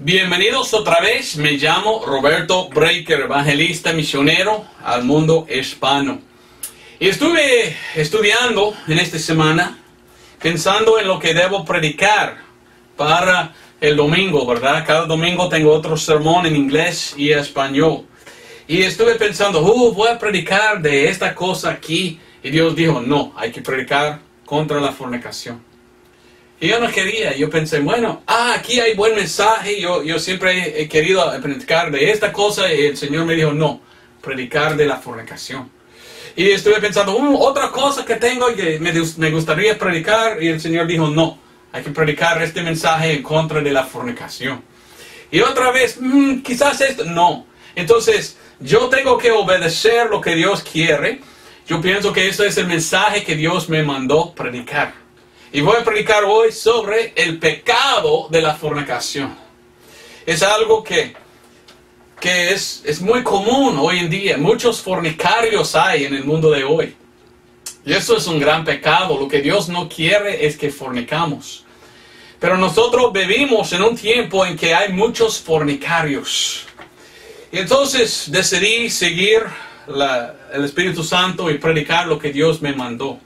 Bienvenidos otra vez, me llamo Roberto Breaker, evangelista misionero al mundo hispano. Y estuve estudiando en esta semana, pensando en lo que debo predicar para el domingo, ¿verdad? Cada domingo tengo otro sermón en inglés y español. Y estuve pensando, voy a predicar de esta cosa aquí. Y Dios dijo, no, hay que predicar contra la fornicación. Y yo no quería, yo pensé, bueno, aquí hay buen mensaje, yo siempre he querido predicar de esta cosa, y el Señor me dijo, no, predicar de la fornicación. Y estuve pensando, otra cosa que tengo que me gustaría predicar, y el Señor dijo, no, hay que predicar este mensaje en contra de la fornicación. Y otra vez, quizás esto, no. Entonces, yo tengo que obedecer lo que Dios quiere. Yo pienso que eso es el mensaje que Dios me mandó predicar. Y voy a predicar hoy sobre el pecado de la fornicación. Es algo que es muy común hoy en día. Muchos fornicarios hay en el mundo de hoy. Y eso es un gran pecado. Lo que Dios no quiere es que fornicamos. Pero nosotros vivimos en un tiempo en que hay muchos fornicarios. Y entonces decidí seguir el Espíritu Santo y predicar lo que Dios me mandó.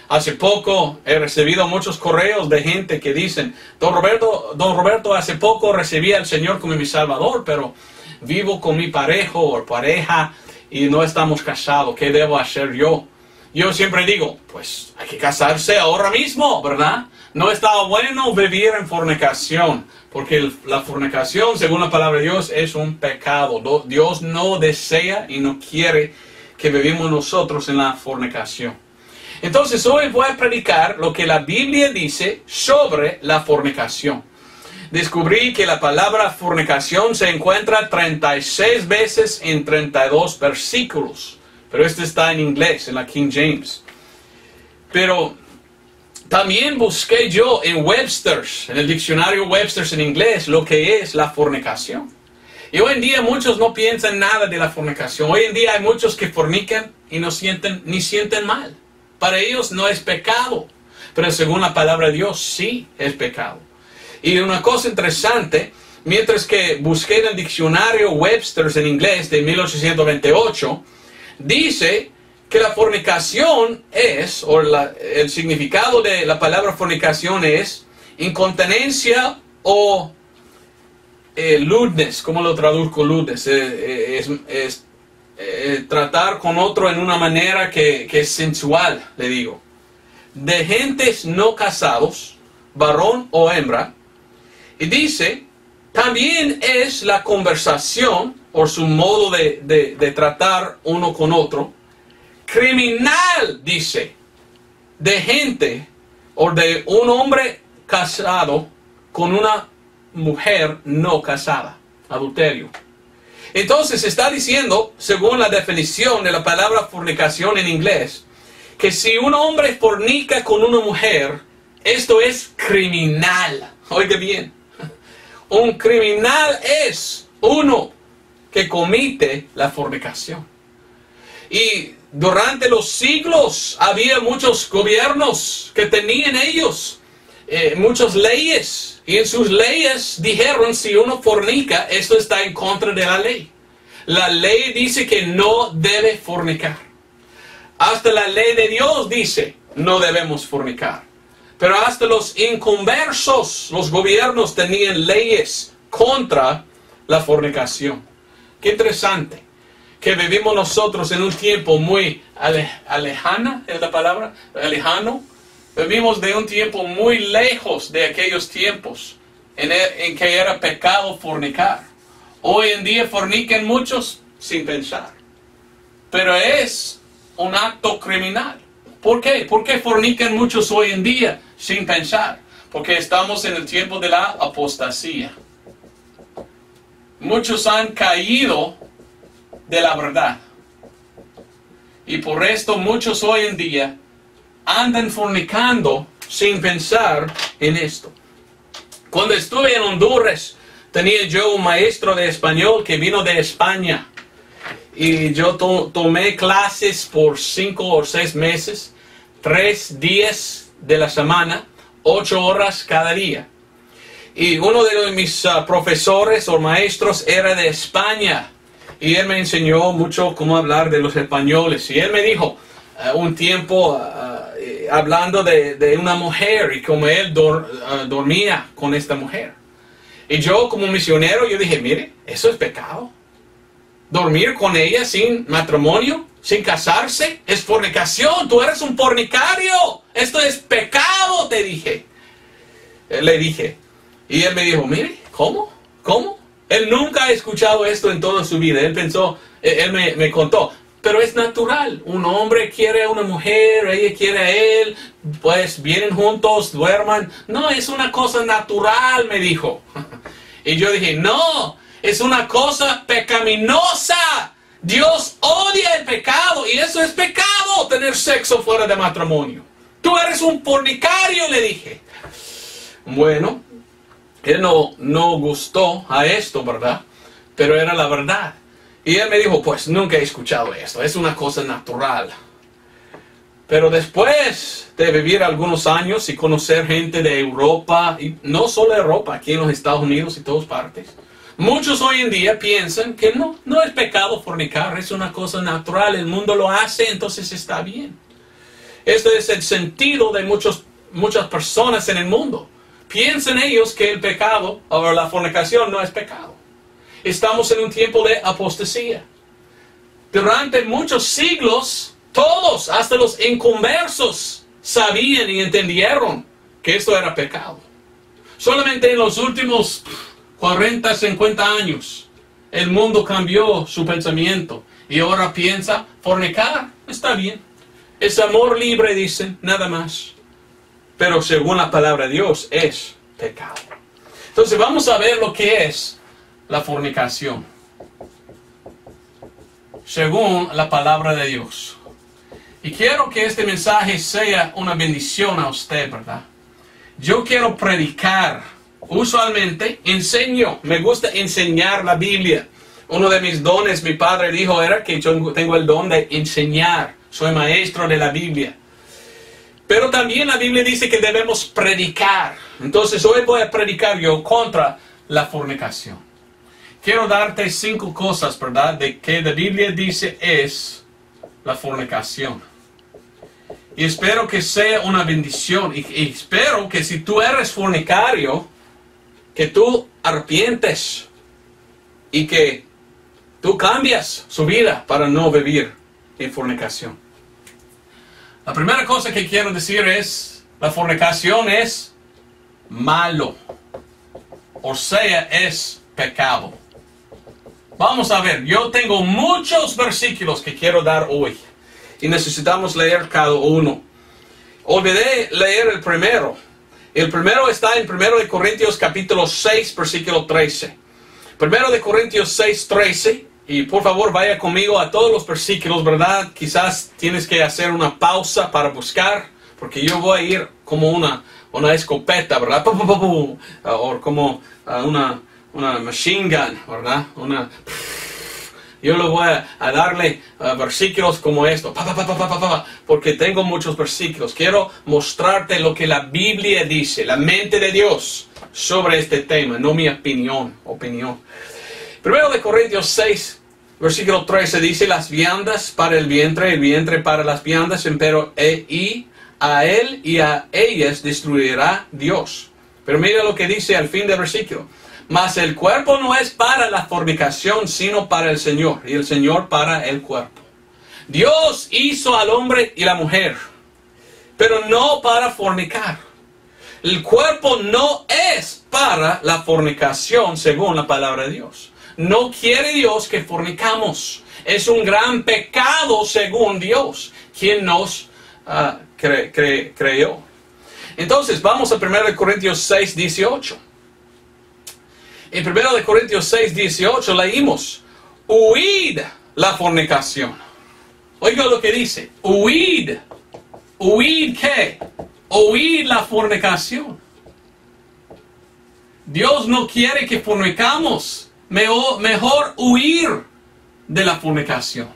Hace poco he recibido muchos correos de gente que dicen, Don Roberto, hace poco recibí al Señor como mi Salvador, pero vivo con mi pareja y no estamos casados. ¿Qué debo hacer yo? Yo siempre digo, pues hay que casarse ahora mismo, ¿verdad? No está bueno vivir en fornicación, porque la fornicación, según la palabra de Dios, es un pecado. Dios no desea y no quiere que vivamos nosotros en la fornicación. Entonces hoy voy a predicar lo que la Biblia dice sobre la fornicación. Descubrí que la palabra fornicación se encuentra 36 veces en 32 versículos. Pero este está en inglés, en la King James. Pero también busqué yo en Webster's, en el diccionario Webster's en inglés, lo que es la fornicación. Y hoy en día muchos no piensan nada de la fornicación. Hoy en día hay muchos que fornican y no sienten mal. Para ellos no es pecado, pero según la palabra de Dios sí es pecado. Y una cosa interesante, mientras que busqué en el diccionario Webster's en inglés de 1828, dice que la fornicación es, el significado de la palabra fornicación es incontinencia o lewdness. ¿Cómo lo traduzco lewdness? Tratar con otro en una manera que es sensual, le digo. De gentes no casados, varón o hembra. Y dice, también es la conversación, o su modo de tratar uno con otro, criminal, dice, de gente, o de un hombre casado con una mujer no casada, adulterio. Entonces está diciendo, según la definición de la palabra fornicación en inglés, que si un hombre fornica con una mujer, esto es criminal. Oiga bien, un criminal es uno que comete la fornicación. Y durante los siglos había muchos gobiernos que tenían ellos muchas leyes. Y en sus leyes dijeron, si uno fornica, esto está en contra de la ley. La ley dice que no debe fornicar. Hasta la ley de Dios dice, no debemos fornicar. Pero hasta los inconversos, los gobiernos tenían leyes contra la fornicación. Qué interesante que vivimos nosotros en un tiempo muy alejano, ¿es la palabra? Alejano. Vivimos de un tiempo muy lejos de aquellos tiempos en que era pecado fornicar. Hoy en día fornican muchos sin pensar. Pero es un acto criminal. ¿Por qué? ¿Por qué fornican muchos hoy en día sin pensar? Porque estamos en el tiempo de la apostasía. Muchos han caído de la verdad. Y por esto muchos hoy en día andan fornicando sin pensar en esto. Cuando estuve en Honduras, tenía yo un maestro de español que vino de España. Y yo tomé clases por 5 o 6 meses, 3 días de la semana, 8 horas cada día. Y uno de mis profesores o maestros era de España. Y él me enseñó mucho cómo hablar de los españoles. Y él me dijo un tiempo hablando de una mujer y cómo él dormía con esta mujer. Y yo como misionero, yo dije, mire, eso es pecado. Dormir con ella sin matrimonio, sin casarse, es fornicación. Tú eres un fornicario. Esto es pecado, te dije. Le dije. Y él me dijo, mire, ¿cómo? ¿Cómo? Él nunca ha escuchado esto en toda su vida. Él pensó, él me contó, pero es natural. Un hombre quiere a una mujer, ella quiere a él, pues vienen juntos, duerman. No, es una cosa natural, me dijo. Y yo dije, no, es una cosa pecaminosa. Dios odia el pecado y eso es pecado, tener sexo fuera de matrimonio. Tú eres un fornicario, le dije. Bueno, él no gustó a esto, ¿verdad? Pero era la verdad. Y él me dijo, pues nunca he escuchado esto, es una cosa natural. Pero después de vivir algunos años y conocer gente de Europa, y no solo Europa, aquí en los Estados Unidos y todas partes, muchos hoy en día piensan que no es pecado fornicar, es una cosa natural, el mundo lo hace, entonces está bien. Este es el sentido de muchas personas en el mundo. Piensan ellos que el pecado o la fornicación no es pecado. Estamos en un tiempo de apostasía. Durante muchos siglos, todos, hasta los inconversos, sabían y entendieron que esto era pecado. Solamente en los últimos 40, 50 años, el mundo cambió su pensamiento y ahora piensa, fornicar, está bien. Es amor libre, dicen, nada más. Pero según la palabra de Dios, es pecado. Entonces vamos a ver lo que es la fornicación. Según la palabra de Dios. Y quiero que este mensaje sea una bendición a usted, ¿verdad? Yo quiero predicar. Usualmente enseño. Me gusta enseñar la Biblia. Uno de mis dones, mi padre dijo, era que yo tengo el don de enseñar. Soy maestro de la Biblia. Pero también la Biblia dice que debemos predicar. Entonces hoy voy a predicar yo contra la fornicación. Quiero darte 5 cosas, ¿verdad? De que la Biblia dice es la fornicación. Y espero que sea una bendición. Y espero que si tú eres fornicario, que tú arrepientes. Y que tú cambias su vida para no vivir en fornicación. La primera cosa que quiero decir es, la fornicación es malo. O sea, es pecado. Vamos a ver, yo tengo muchos versículos que quiero dar hoy. Y necesitamos leer cada uno. Olvidé leer el primero. El primero está en 1 Corintios capítulo 6, versículo 13. 1 Corintios 6, 13. Y por favor vaya conmigo a todos los versículos, ¿verdad? Quizás tienes que hacer una pausa para buscar, porque yo voy a ir como una escopeta, ¿verdad? O como una machine gun, ¿verdad? Yo le voy a darle versículos como esto, porque tengo muchos versículos. Quiero mostrarte lo que la Biblia dice, la mente de Dios sobre este tema, no mi opinión. 1 Corintios 6, versículo 13 dice, las viandas para el vientre para las viandas, pero y a él y a ellas destruirá Dios. Pero mira lo que dice al fin del versículo. Mas el cuerpo no es para la fornicación, sino para el Señor, y el Señor para el cuerpo. Dios hizo al hombre y la mujer, pero no para fornicar. El cuerpo no es para la fornicación, según la palabra de Dios. No quiere Dios que fornicamos. Es un gran pecado según Dios, quien nos creó. Entonces, vamos a 1 Corintios 6, 18. En 1 Corintios 6, 18 leímos, huid la fornicación. Oiga lo que dice, huid. ¿Huid qué? Huid la fornicación. Dios no quiere que fornicamos. Mejor huir de la fornicación.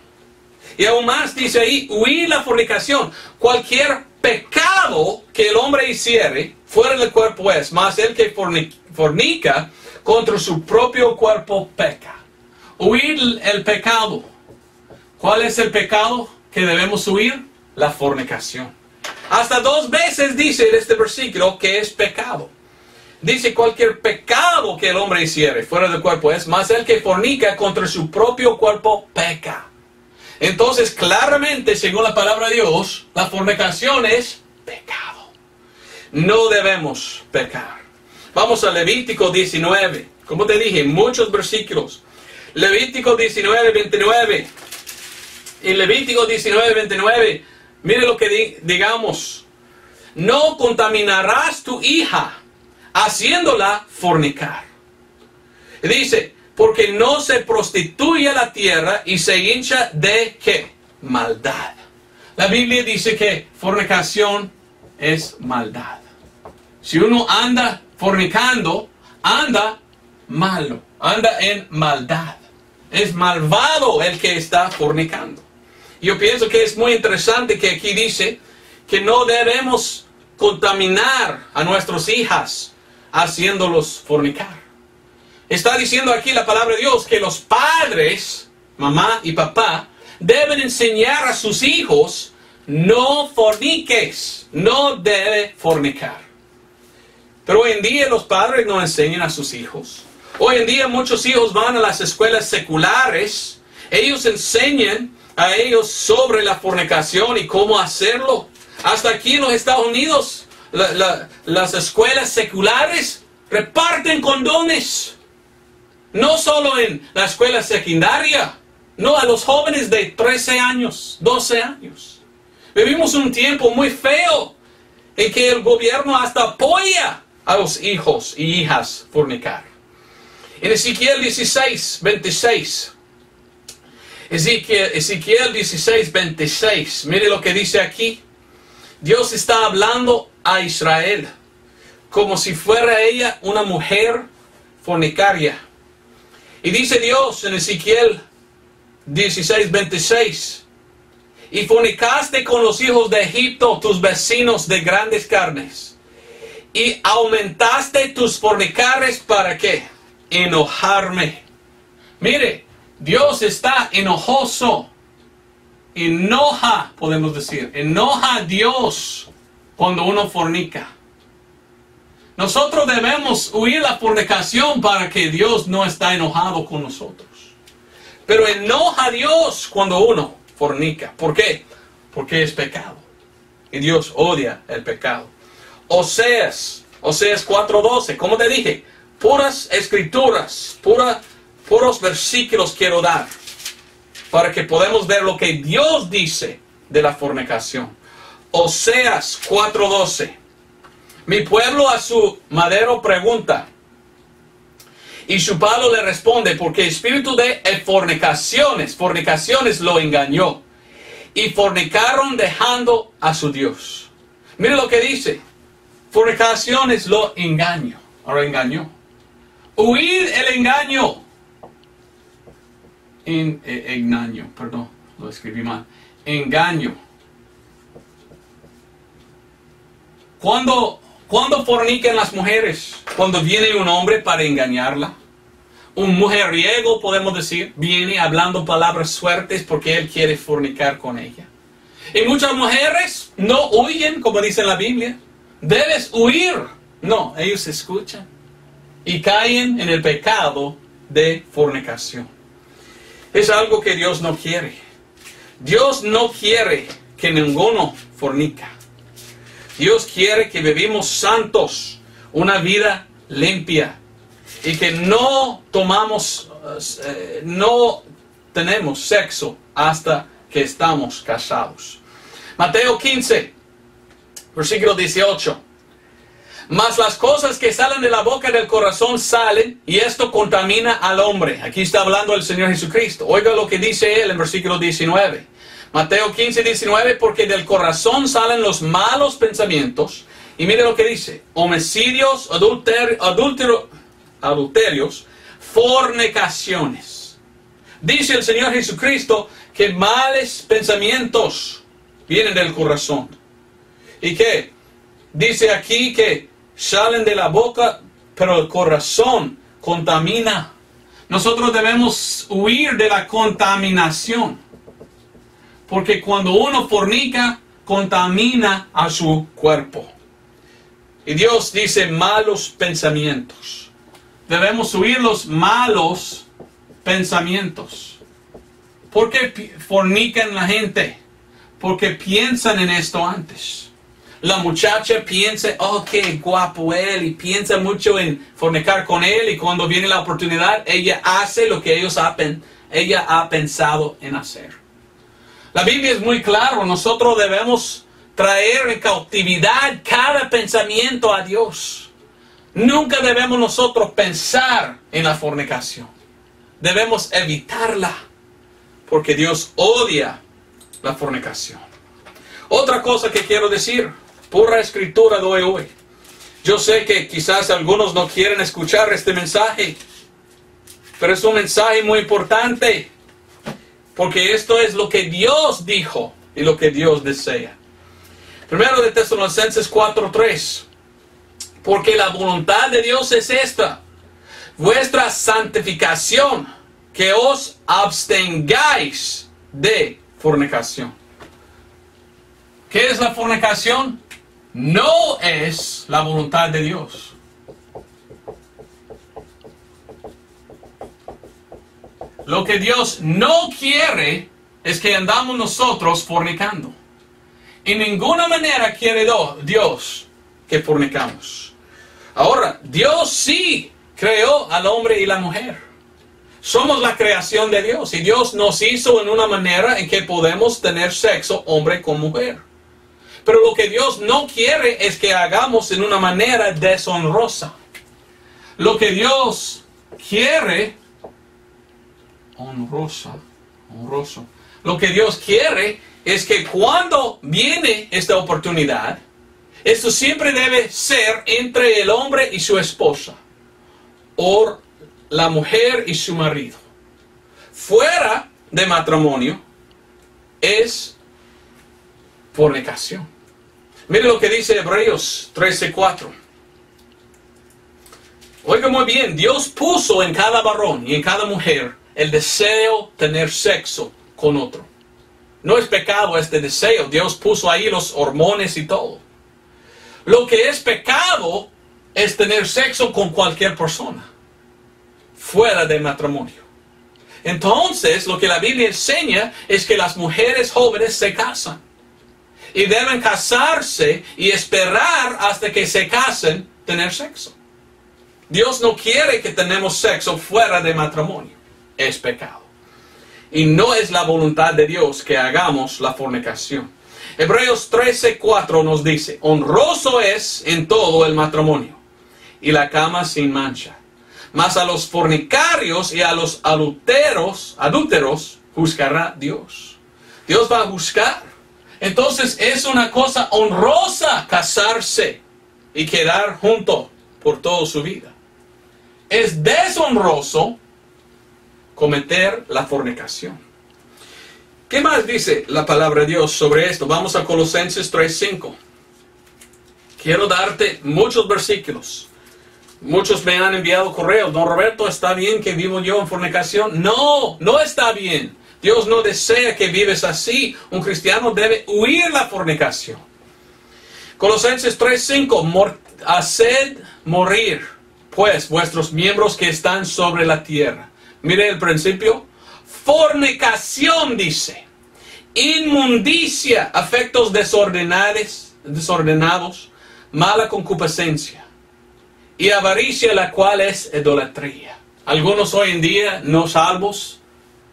Y aún más dice ahí, huir la fornicación. Cualquier pecado que el hombre hiciere fuera del cuerpo es, mas el que fornica contra su propio cuerpo peca. Huir el pecado. ¿Cuál es el pecado que debemos huir? La fornicación. Hasta 2 veces dice en este versículo que es pecado. Dice cualquier pecado que el hombre hiciere fuera del cuerpo es, mas el que fornica contra su propio cuerpo peca. Entonces, claramente, según la palabra de Dios, la fornicación es pecado. No debemos pecar. Vamos a Levítico 19. Como te dije, muchos versículos. Levítico 19, 29. En Levítico 19, 29, mire lo que digamos. No contaminarás tu hija, haciéndola fornicar. Y dice, porque no se prostituye la tierra y se hincha de ¿qué? Maldad. La Biblia dice que fornicación es maldad. Si uno anda fornicando, anda malo, anda en maldad. Es malvado el que está fornicando. Yo pienso que es muy interesante que aquí dice que no debemos contaminar a nuestras hijas haciéndolos fornicar. Está diciendo aquí la palabra de Dios que los padres, mamá y papá, deben enseñar a sus hijos, no forniques, no debe fornicar. Pero hoy en día los padres no enseñan a sus hijos. Hoy en día muchos hijos van a las escuelas seculares, ellos enseñan a ellos sobre la fornicación y cómo hacerlo. Hasta aquí en los Estados Unidos, las escuelas seculares reparten condones. No solo en la escuela secundaria, no, a los jóvenes de 13 años, 12 años. Vivimos un tiempo muy feo en que el gobierno hasta apoya a los hijos y hijas fornicar. En Ezequiel 16, 26. Ezequiel 16, 26. Mire lo que dice aquí. Dios está hablando a Israel como si fuera ella una mujer fornicaria. Y dice Dios en Ezequiel 16, 26. Y fornicaste con los hijos de Egipto, tus vecinos de grandes carnes. Y aumentaste tus fornicares, ¿para qué? Enojarme. Mire, Dios está enojoso. Enoja, podemos decir. Enoja a Dios cuando uno fornica. Nosotros debemos huir la fornicación para que Dios no está enojado con nosotros. Pero enoja a Dios cuando uno fornica. ¿Por qué? Porque es pecado. Y Dios odia el pecado. Oseas 4:12, como te dije, puras escrituras, puros versículos quiero dar para que podamos ver lo que Dios dice de la fornicación. Oseas 4:12. Mi pueblo a su madero pregunta, y su palo le responde, porque espíritu de fornicaciones lo engañó, y fornicaron dejando a su Dios. Mire lo que dice, fornicaciones lo engañó. Huir el engaño. Engaño, perdón, lo escribí mal. Engaño. ¿Cuándo fornican las mujeres? Cuando viene un hombre para engañarla. Un mujeriego, podemos decir, viene hablando palabras fuertes porque él quiere fornicar con ella. Y muchas mujeres no huyen, como dice en la Biblia. Debes huir. No, ellos escuchan y caen en el pecado de fornicación. Es algo que Dios no quiere. Dios no quiere que ninguno fornica. Dios quiere que vivimos santos, una vida limpia, y que no tenemos sexo hasta que estamos casados. Mateo 15, versículo 18. Mas las cosas que salen de la boca del corazón salen, y esto contamina al hombre. Aquí está hablando el Señor Jesucristo. Oiga lo que dice él en versículo 19. Mateo 15, 19, porque del corazón salen los malos pensamientos. Y mire lo que dice. Homicidios, adulterios, fornicaciones. Dice el Señor Jesucristo que males pensamientos vienen del corazón. ¿Y qué? Dice aquí que salen de la boca, pero el corazón contamina. Nosotros debemos huir de la contaminación. Porque cuando uno fornica, contamina a su cuerpo. Y Dios dice malos pensamientos. Debemos huir los malos pensamientos. ¿Por qué fornican la gente? Porque piensan en esto antes. La muchacha piensa, oh, qué guapo él, y piensa mucho en fornicar con él, y cuando viene la oportunidad, ella hace lo que ella ha pensado en hacer. La Biblia es muy clara, nosotros debemos traer en cautividad cada pensamiento a Dios. Nunca debemos nosotros pensar en la fornicación. Debemos evitarla, porque Dios odia la fornicación. Otra cosa que quiero decir, pura escritura doy hoy. Yo sé que quizás algunos no quieren escuchar este mensaje, pero es un mensaje muy importante, porque esto es lo que Dios dijo y lo que Dios desea. Primero de Tesalonicenses 4:3. Porque la voluntad de Dios es esta: vuestra santificación, que os abstengáis de fornicación. ¿Qué es la fornicación? No es la voluntad de Dios. Lo que Dios no quiere es que andamos nosotros fornicando. En ninguna manera quiere Dios que fornicamos. Ahora, Dios sí creó al hombre y la mujer. Somos la creación de Dios y Dios nos hizo en una manera en que podemos tener sexo hombre con mujer. Pero lo que Dios no quiere es que hagamos en una manera deshonrosa. Lo que Dios quiere, honroso. Lo que Dios quiere es que cuando viene esta oportunidad, esto siempre debe ser entre el hombre y su esposa, o la mujer y su marido. Fuera de matrimonio es fornicación. Mire lo que dice Hebreos 13:4. Oiga muy bien, Dios puso en cada varón y en cada mujer el deseo de tener sexo con otro. No es pecado este deseo, Dios puso ahí los hormonas y todo. Lo que es pecado es tener sexo con cualquier persona fuera del matrimonio. Entonces, lo que la Biblia enseña es que las mujeres jóvenes se casan. Y deben casarse y esperar hasta que se casen tener sexo. Dios no quiere que tenemos sexo fuera de matrimonio. Es pecado. Y no es la voluntad de Dios que hagamos la fornicación. Hebreos 13:4 nos dice: honroso es en todo el matrimonio y la cama sin mancha. Mas a los fornicarios y a los adúlteros juzgará Dios. Dios va a juzgar. Entonces es una cosa honrosa casarse y quedar juntos por toda su vida. Es deshonroso cometer la fornicación. ¿Qué más dice la palabra de Dios sobre esto? Vamos a Colosenses 3:5. Quiero darte muchos versículos. Muchos me han enviado correos. Don Roberto, ¿está bien que vivo yo en fornicación? No, no está bien. Dios no desea que vives así. Un cristiano debe huir la fornicación. Colosenses 3:5. Haced morir, pues, vuestros miembros que están sobre la tierra. Mire el principio. Fornicación, dice. Inmundicia, afectos desordenados, mala concupiscencia y avaricia, la cual es idolatría. Algunos hoy en día, no salvos,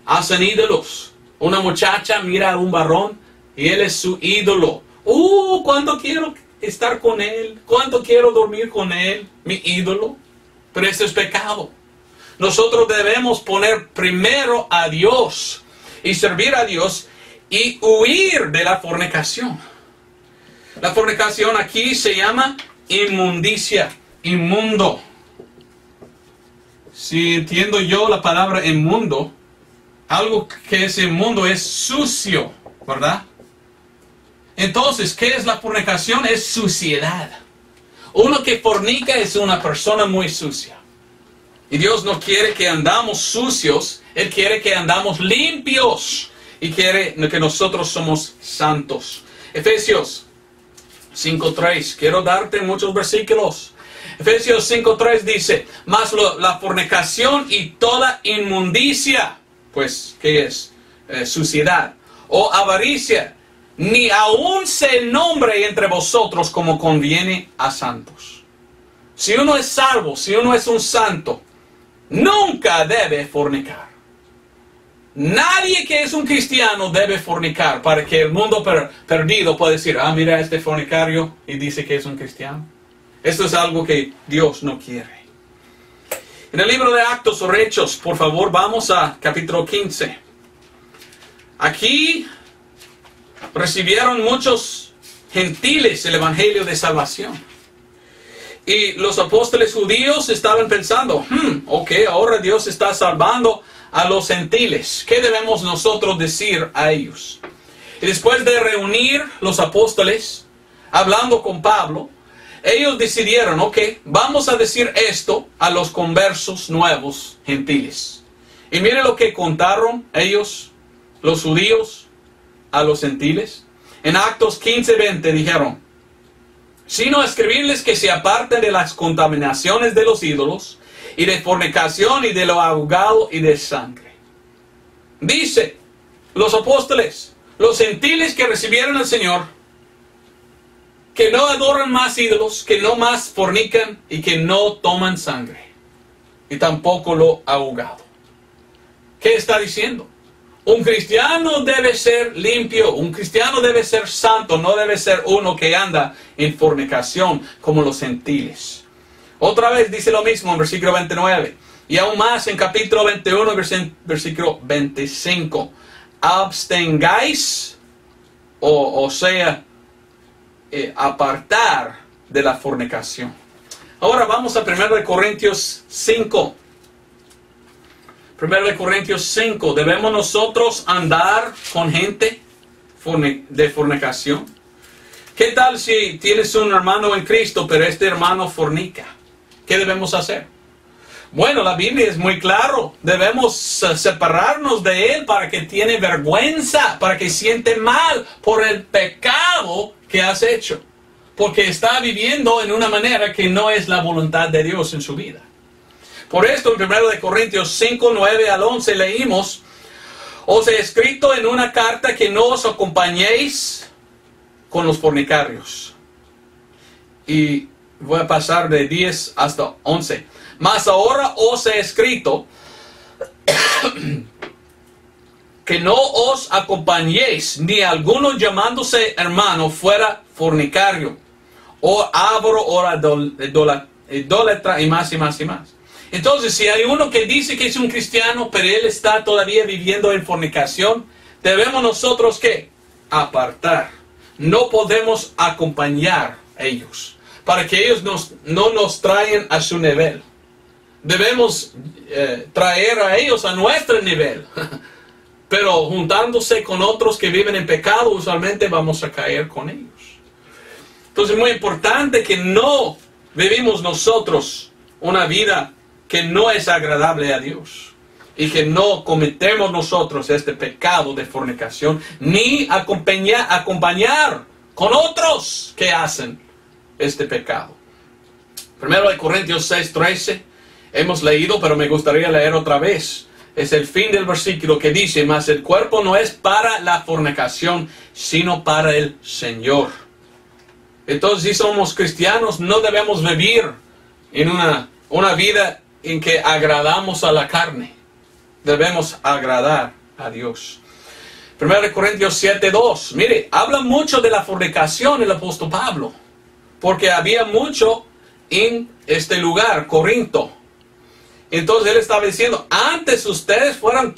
hacen ídolos. Una muchacha mira a un varón y él es su ídolo. ¿Cuánto quiero estar con él? ¿Cuánto quiero dormir con él? Mi ídolo. Pero esto es pecado. Nosotros debemos poner primero a Dios y servir a Dios y huir de la fornicación. La fornicación aquí se llama inmundicia, inmundo. Si entiendo yo la palabra inmundo, algo que es inmundo es sucio, ¿verdad? Entonces, ¿qué es la fornicación? Es suciedad. Uno que fornica es una persona muy sucia. Y Dios no quiere que andamos sucios, Él quiere que andamos limpios. Y quiere que nosotros somos santos. Efesios 5:3. Quiero darte muchos versículos. Efesios 5:3 dice, mas la fornicación y toda inmundicia, pues, ¿qué es? Suciedad. O avaricia, ni aún se nombre entre vosotros como conviene a santos. Si uno es salvo, si uno es un santo, nunca debe fornicar. Nadie que es un cristiano debe fornicar para que el mundo perdido pueda decir, ah, mira este fornicario y dice que es un cristiano. Esto es algo que Dios no quiere. En el libro de Actos o Hechos, por favor, vamos a capítulo 15. Aquí recibieron muchos gentiles el evangelio de salvación. Y los apóstoles judíos estaban pensando, ok, ahora Dios está salvando a los gentiles. ¿Qué debemos nosotros decir a ellos? Y después de reunir los apóstoles, hablando con Pablo, ellos decidieron, ok, vamos a decir esto a los conversos nuevos gentiles. Y miren lo que contaron ellos, los judíos, a los gentiles. En Actos 15:20 dijeron, sino escribirles que se aparten de las contaminaciones de los ídolos, y de fornicación, y de lo ahogado, y de sangre. Dice los apóstoles, los gentiles que recibieron al Señor, que no adoran más ídolos, que no más fornican, y que no toman sangre, y tampoco lo ahogado. ¿Qué está diciendo? Un cristiano debe ser limpio, un cristiano debe ser santo, no debe ser uno que anda en fornicación como los gentiles. Otra vez dice lo mismo en versículo 29. Y aún más en capítulo 21, versículo 25. Abstengáis, o sea, apartar de la fornicación. Ahora vamos a 1 Corintios 5. 1 Corintios 5. ¿Debemos nosotros andar con gente de fornicación? ¿Qué tal si tienes un hermano en Cristo, pero este hermano fornica? ¿Qué debemos hacer? Bueno, la Biblia es muy claro. Debemos separarnos de él para que tiene vergüenza, para que siente mal por el pecado que has hecho. Porque está viviendo en una manera que no es la voluntad de Dios en su vida. Por esto en 1 Corintios 5, 9 al 11 leímos, os he escrito en una carta que no os acompañéis con los fornicarios. Y voy a pasar de 10 hasta 11. Mas ahora os he escrito que no os acompañéis, ni alguno llamándose hermano fuera fornicario, o avaro, o idólatra, y más y más y más. Entonces, si hay uno que dice que es un cristiano, pero él está todavía viviendo en fornicación, debemos nosotros, ¿qué? Apartar. No podemos acompañar a ellos, para que ellos no nos traigan a su nivel. Debemos traer a ellos a nuestro nivel. Pero juntándose con otros que viven en pecado, usualmente vamos a caer con ellos. Entonces es muy importante que no vivimos nosotros una vida que no es agradable a Dios. Y que no cometemos nosotros este pecado de fornicación, ni acompañar con otros que hacen este pecado. 1 Corintios 6:13 hemos leído, pero me gustaría leer otra vez. Es el fin del versículo que dice, mas el cuerpo no es para la fornicación, sino para el Señor. Entonces, si somos cristianos, no debemos vivir en una vida en que agradamos a la carne. Debemos agradar a Dios. 1 Corintios 7:2. Mire, habla mucho de la fornicación el apóstol Pablo. Porque había mucho en este lugar, Corinto. Entonces él estaba diciendo, antes ustedes fueran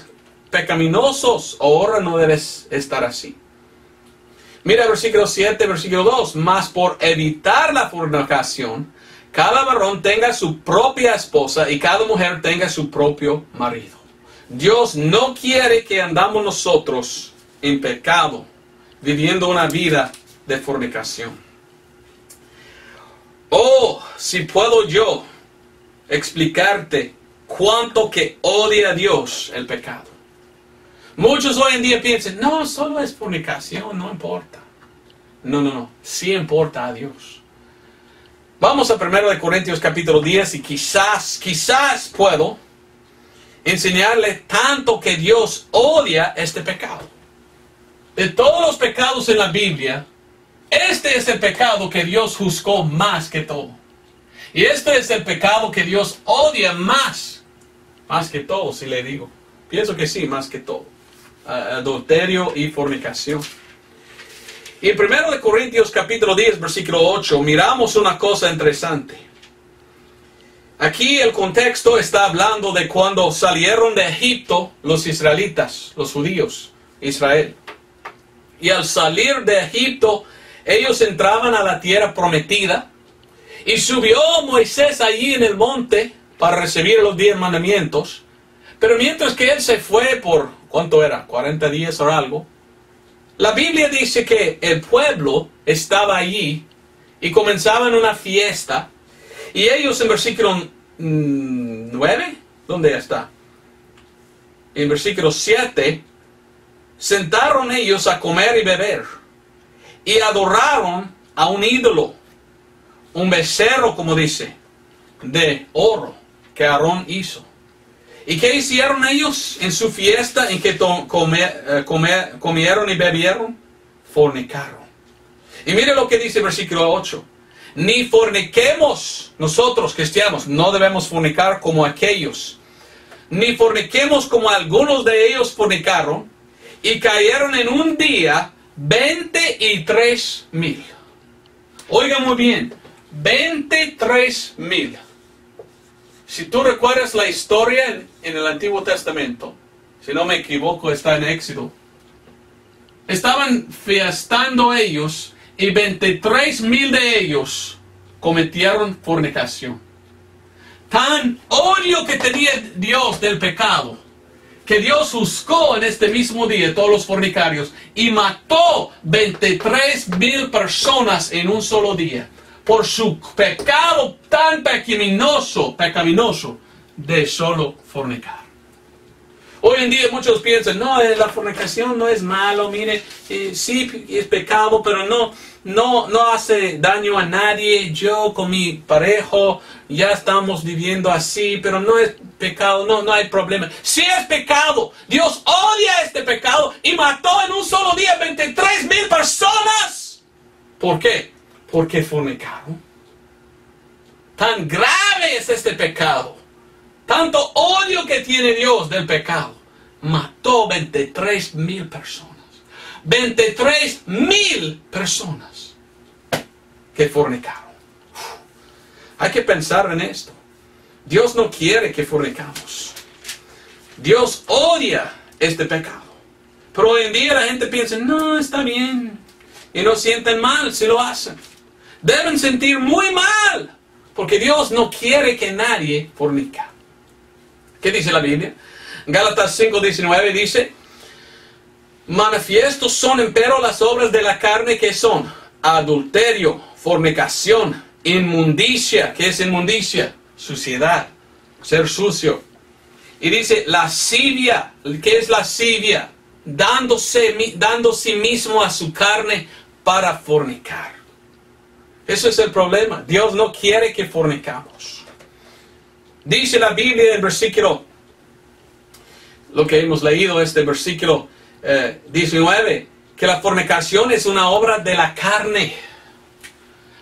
pecaminosos, ahora no debes estar así. Mira versículo 7, versículo 2. Mas por evitar la fornicación, cada varón tenga su propia esposa y cada mujer tenga su propio marido. Dios no quiere que andamos nosotros en pecado, viviendo una vida de fornicación. Oh, si puedo yo explicarte cuánto que odia a Dios el pecado. Muchos hoy en día piensan, no, solo es fornicación, no importa. No, sí importa a Dios. Vamos a 1 Corintios capítulo 10 y quizás puedo enseñarle tanto que Dios odia este pecado. De todos los pecados en la Biblia, este es el pecado que Dios juzgó más que todo. Y este es el pecado que Dios odia más que todo, si le digo. Pienso que sí, más que todo. Adulterio y fornicación. Y en 1 Corintios capítulo 10, versículo 8, miramos una cosa interesante. Aquí el contexto está hablando de cuando salieron de Egipto los israelitas, los judíos, Israel. Y al salir de Egipto, ellos entraban a la tierra prometida. Y subió Moisés allí en el monte para recibir los 10 mandamientos. Pero mientras que él se fue por, ¿cuánto era? 40 días o algo. La Biblia dice que el pueblo estaba allí y comenzaban una fiesta. Y ellos en versículo 9, ¿dónde está? En versículo 7, sentaron ellos a comer y beber. Y adoraron a un ídolo, un becerro, como dice, de oro que Aarón hizo. ¿Y qué hicieron ellos en su fiesta en que comieron y bebieron? Fornicaron. Y mire lo que dice el versículo 8. Ni forniquemos, nosotros cristianos, no debemos fornicar como aquellos. Ni forniquemos como algunos de ellos fornicaron y cayeron en un día 23,000. Oiga muy bien, 23,000. Si tú recuerdas la historia en el Antiguo Testamento, si no me equivoco está en Éxodo, estaban fiestando ellos y 23,000 de ellos cometieron fornicación. Tan odio que tenía Dios del pecado, que Dios juzgó en este mismo día todos los fornicarios y mató 23,000 personas en un solo día por su pecado tan pecaminoso de solo fornicar. Hoy en día muchos piensan, no, la fornicación no es malo, mire, sí es pecado, pero no hace daño a nadie. Yo con mi pareja ya estamos viviendo así, pero no es pecado, no hay problema. Sí es pecado, Dios odia este pecado y mató en un solo día 23,000 personas. ¿Por qué? Porque fornicaron. Tan grave es este pecado. Tanto odio que tiene Dios del pecado. Mató 23,000 personas. 23,000 personas que fornicaron. Hay que pensar en esto. Dios no quiere que fornicamos. Dios odia este pecado. Pero hoy en día la gente piensa, no, está bien. Y no sienten mal si lo hacen. Deben sentir muy mal. Porque Dios no quiere que nadie fornica. ¿Qué dice la Biblia? Gálatas 5:19 dice, manifiestos son empero las obras de la carne que son adulterio, fornicación, inmundicia. ¿Qué es inmundicia? Suciedad, ser sucio. Y dice lascivia. ¿Qué es lascivia? Dando sí mismo a su carne para fornicar. Eso es el problema. Dios no quiere que fornicamos. Dice la Biblia en el versículo, lo que hemos leído, este versículo 19, que la fornicación es una obra de la carne.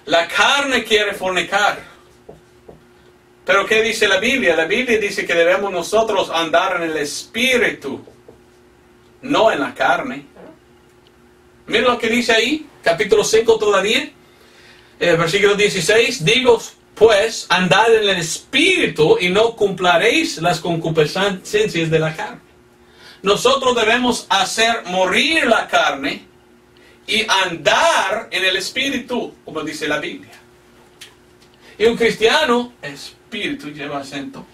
La carne quiere fornicar. Pero ¿qué dice la Biblia? La Biblia dice que debemos nosotros andar en el Espíritu, no en la carne. Mira lo que dice ahí, capítulo 5 todavía, versículo 16, digo pues, andad en el Espíritu y no cumpliréis las concupiscencias de la carne. Nosotros debemos hacer morir la carne y andar en el Espíritu, como dice la Biblia. Y un cristiano, Espíritu lleva acento,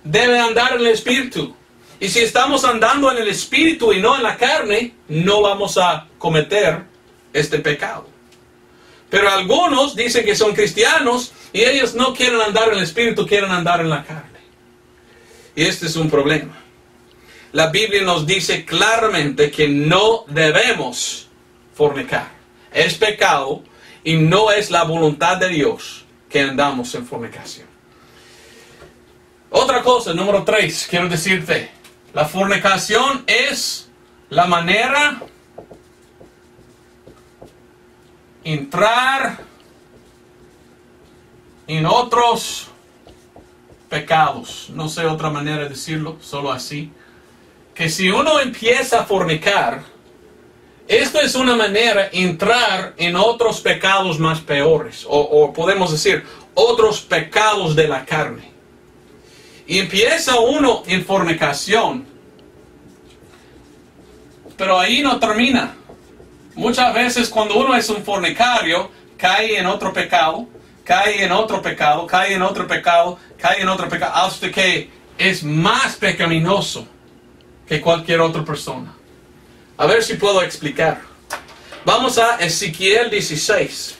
debe andar en el Espíritu. Y si estamos andando en el Espíritu y no en la carne, no vamos a cometer este pecado. Pero algunos dicen que son cristianos y ellos no quieren andar en el Espíritu, quieren andar en la carne. Y este es un problema. La Biblia nos dice claramente que no debemos fornicar. Es pecado y no es la voluntad de Dios que andamos en fornicación. Otra cosa, número 3, quiero decirte. La fornicación es la manera de entrar en otros pecados. No sé otra manera de decirlo, solo así. Que si uno empieza a fornicar, esto es una manera de entrar en otros pecados más peores. O podemos decir, otros pecados de la carne. Y empieza uno en fornicación. Pero ahí no termina. Muchas veces cuando uno es un fornicario, cae en otro pecado, cae en otro pecado, cae en otro pecado, cae en otro pecado, hasta que es más pecaminoso que cualquier otra persona. A ver si puedo explicar. Vamos a Ezequiel 16.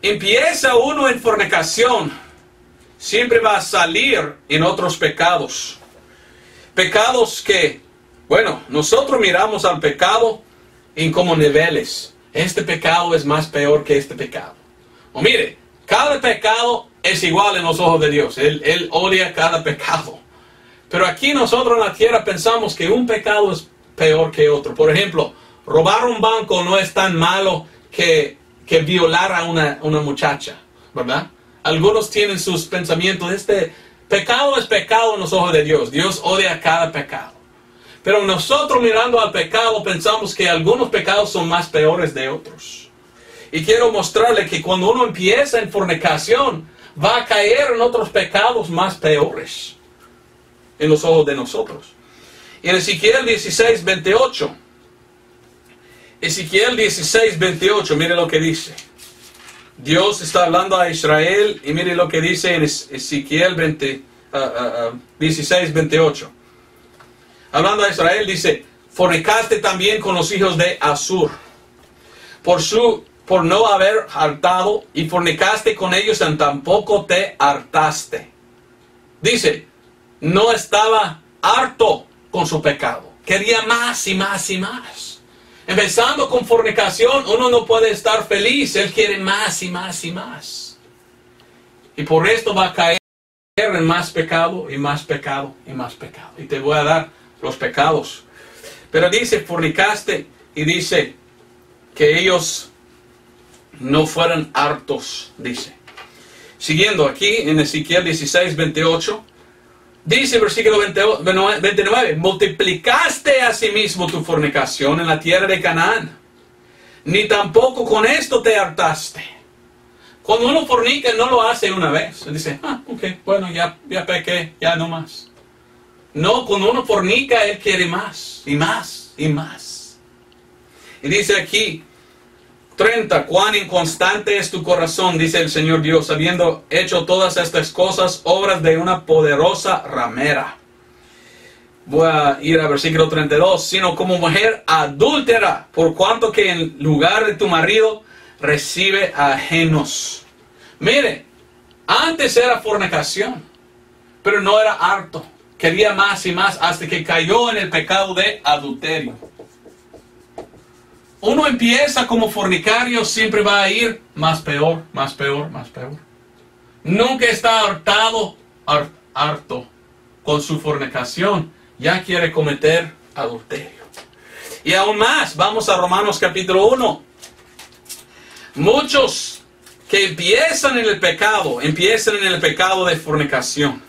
Empieza uno en fornicación, siempre va a salir en otros pecados. Pecados que, bueno, nosotros miramos al pecado en como niveles. Este pecado es más peor que este pecado. O mire, cada pecado es igual en los ojos de Dios. Él odia cada pecado. Pero aquí nosotros en la tierra pensamos que un pecado es peor que otro. Por ejemplo, robar un banco no es tan malo que violar a una muchacha, ¿verdad? Algunos tienen sus pensamientos. Este pecado es pecado en los ojos de Dios. Dios odia cada pecado. Pero nosotros mirando al pecado pensamos que algunos pecados son más peores de otros. Y quiero mostrarle que cuando uno empieza en fornicación, va a caer en otros pecados más peores en los ojos de nosotros. Y en Ezequiel 16, 28. Ezequiel 16, 28, mire lo que dice. Dios está hablando a Israel y mire lo que dice en Ezequiel 16, 28. Hablando a Israel dice, fornicaste también con los hijos de Asur, por no haber hartado, y fornicaste con ellos y tampoco te hartaste. Dice, no estaba harto con su pecado, quería más y más y más. Empezando con fornicación, uno no puede estar feliz, él quiere más y más y más. Y por esto va a caer en más pecado y más pecado y más pecado. Y te voy a dar los pecados. Pero dice, fornicaste, y dice que ellos no fueran hartos, dice. Siguiendo aquí en Ezequiel 16, 28, dice versículo 29, multiplicaste asimismo tu fornicación en la tierra de Canaán, ni tampoco con esto te hartaste. Cuando uno fornica no lo hace una vez, dice, ok, bueno, ya pequé, ya no más. No, cuando uno fornica, él quiere más, y más, y más. Y dice aquí, 30, cuán inconstante es tu corazón, dice el Señor Dios, habiendo hecho todas estas cosas, obras de una poderosa ramera. Voy a ir al versículo 32, sino como mujer adúltera, por cuanto que en lugar de tu marido, recibe ajenos. Mire, antes era fornicación, pero no era harto. Quería más y más hasta que cayó en el pecado de adulterio. Uno empieza como fornicario, siempre va a ir más peor, más peor, más peor. Nunca está harto con su fornicación. Ya quiere cometer adulterio. Y aún más, vamos a Romanos capítulo 1. Muchos que empiezan en el pecado de fornicación.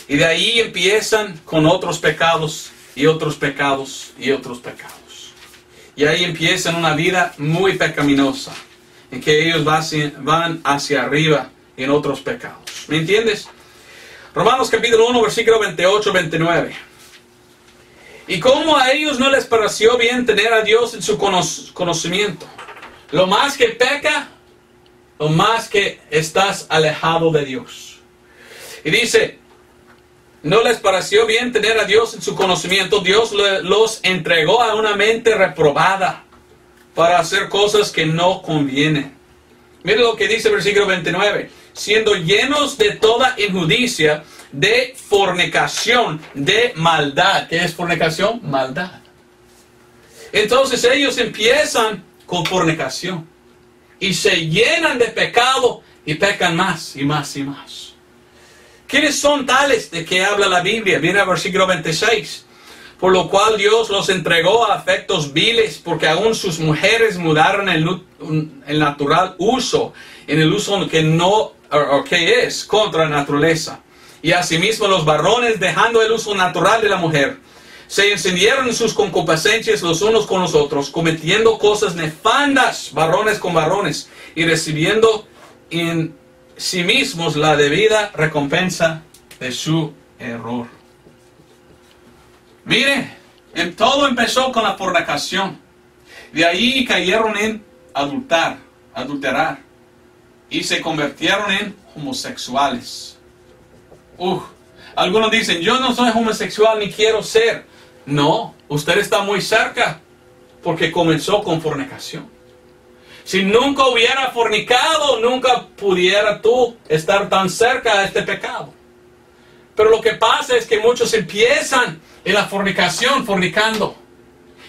Y de ahí empiezan con otros pecados y otros pecados y otros pecados. Y ahí empiezan una vida muy pecaminosa, en que ellos van hacia arriba en otros pecados. ¿Me entiendes? Romanos capítulo 1, versículo 28, 29. Y como a ellos no les pareció bien tener a Dios en su conocimiento. Lo más que peca, lo más que estás alejado de Dios. Y dice, no les pareció bien tener a Dios en su conocimiento. Dios los entregó a una mente reprobada para hacer cosas que no convienen. Mire lo que dice el versículo 29. Siendo llenos de toda injusticia, de fornicación, de maldad. ¿Qué es fornicación? Maldad. Entonces ellos empiezan con fornicación. Y se llenan de pecado y pecan más y más y más. ¿Quiénes son tales de que habla la Biblia? Viene al versículo 26. Por lo cual Dios los entregó a afectos viles, porque aún sus mujeres mudaron el natural uso, en el uso que no, o que es contra la naturaleza. Y asimismo los varones, dejando el uso natural de la mujer, se encendieron en sus concupiscencias los unos con los otros, cometiendo cosas nefandas, varones con varones, y recibiendo en sí mismos la debida recompensa de su error. Mire, todo empezó con la fornicación. De ahí cayeron en adulterar. Y se convirtieron en homosexuales. Algunos dicen, yo no soy homosexual ni quiero ser. No, usted está muy cerca. Porque comenzó con fornicación. Si nunca hubiera fornicado, nunca pudiera tú estar tan cerca de este pecado. Pero lo que pasa es que muchos empiezan en la fornicación, fornicando.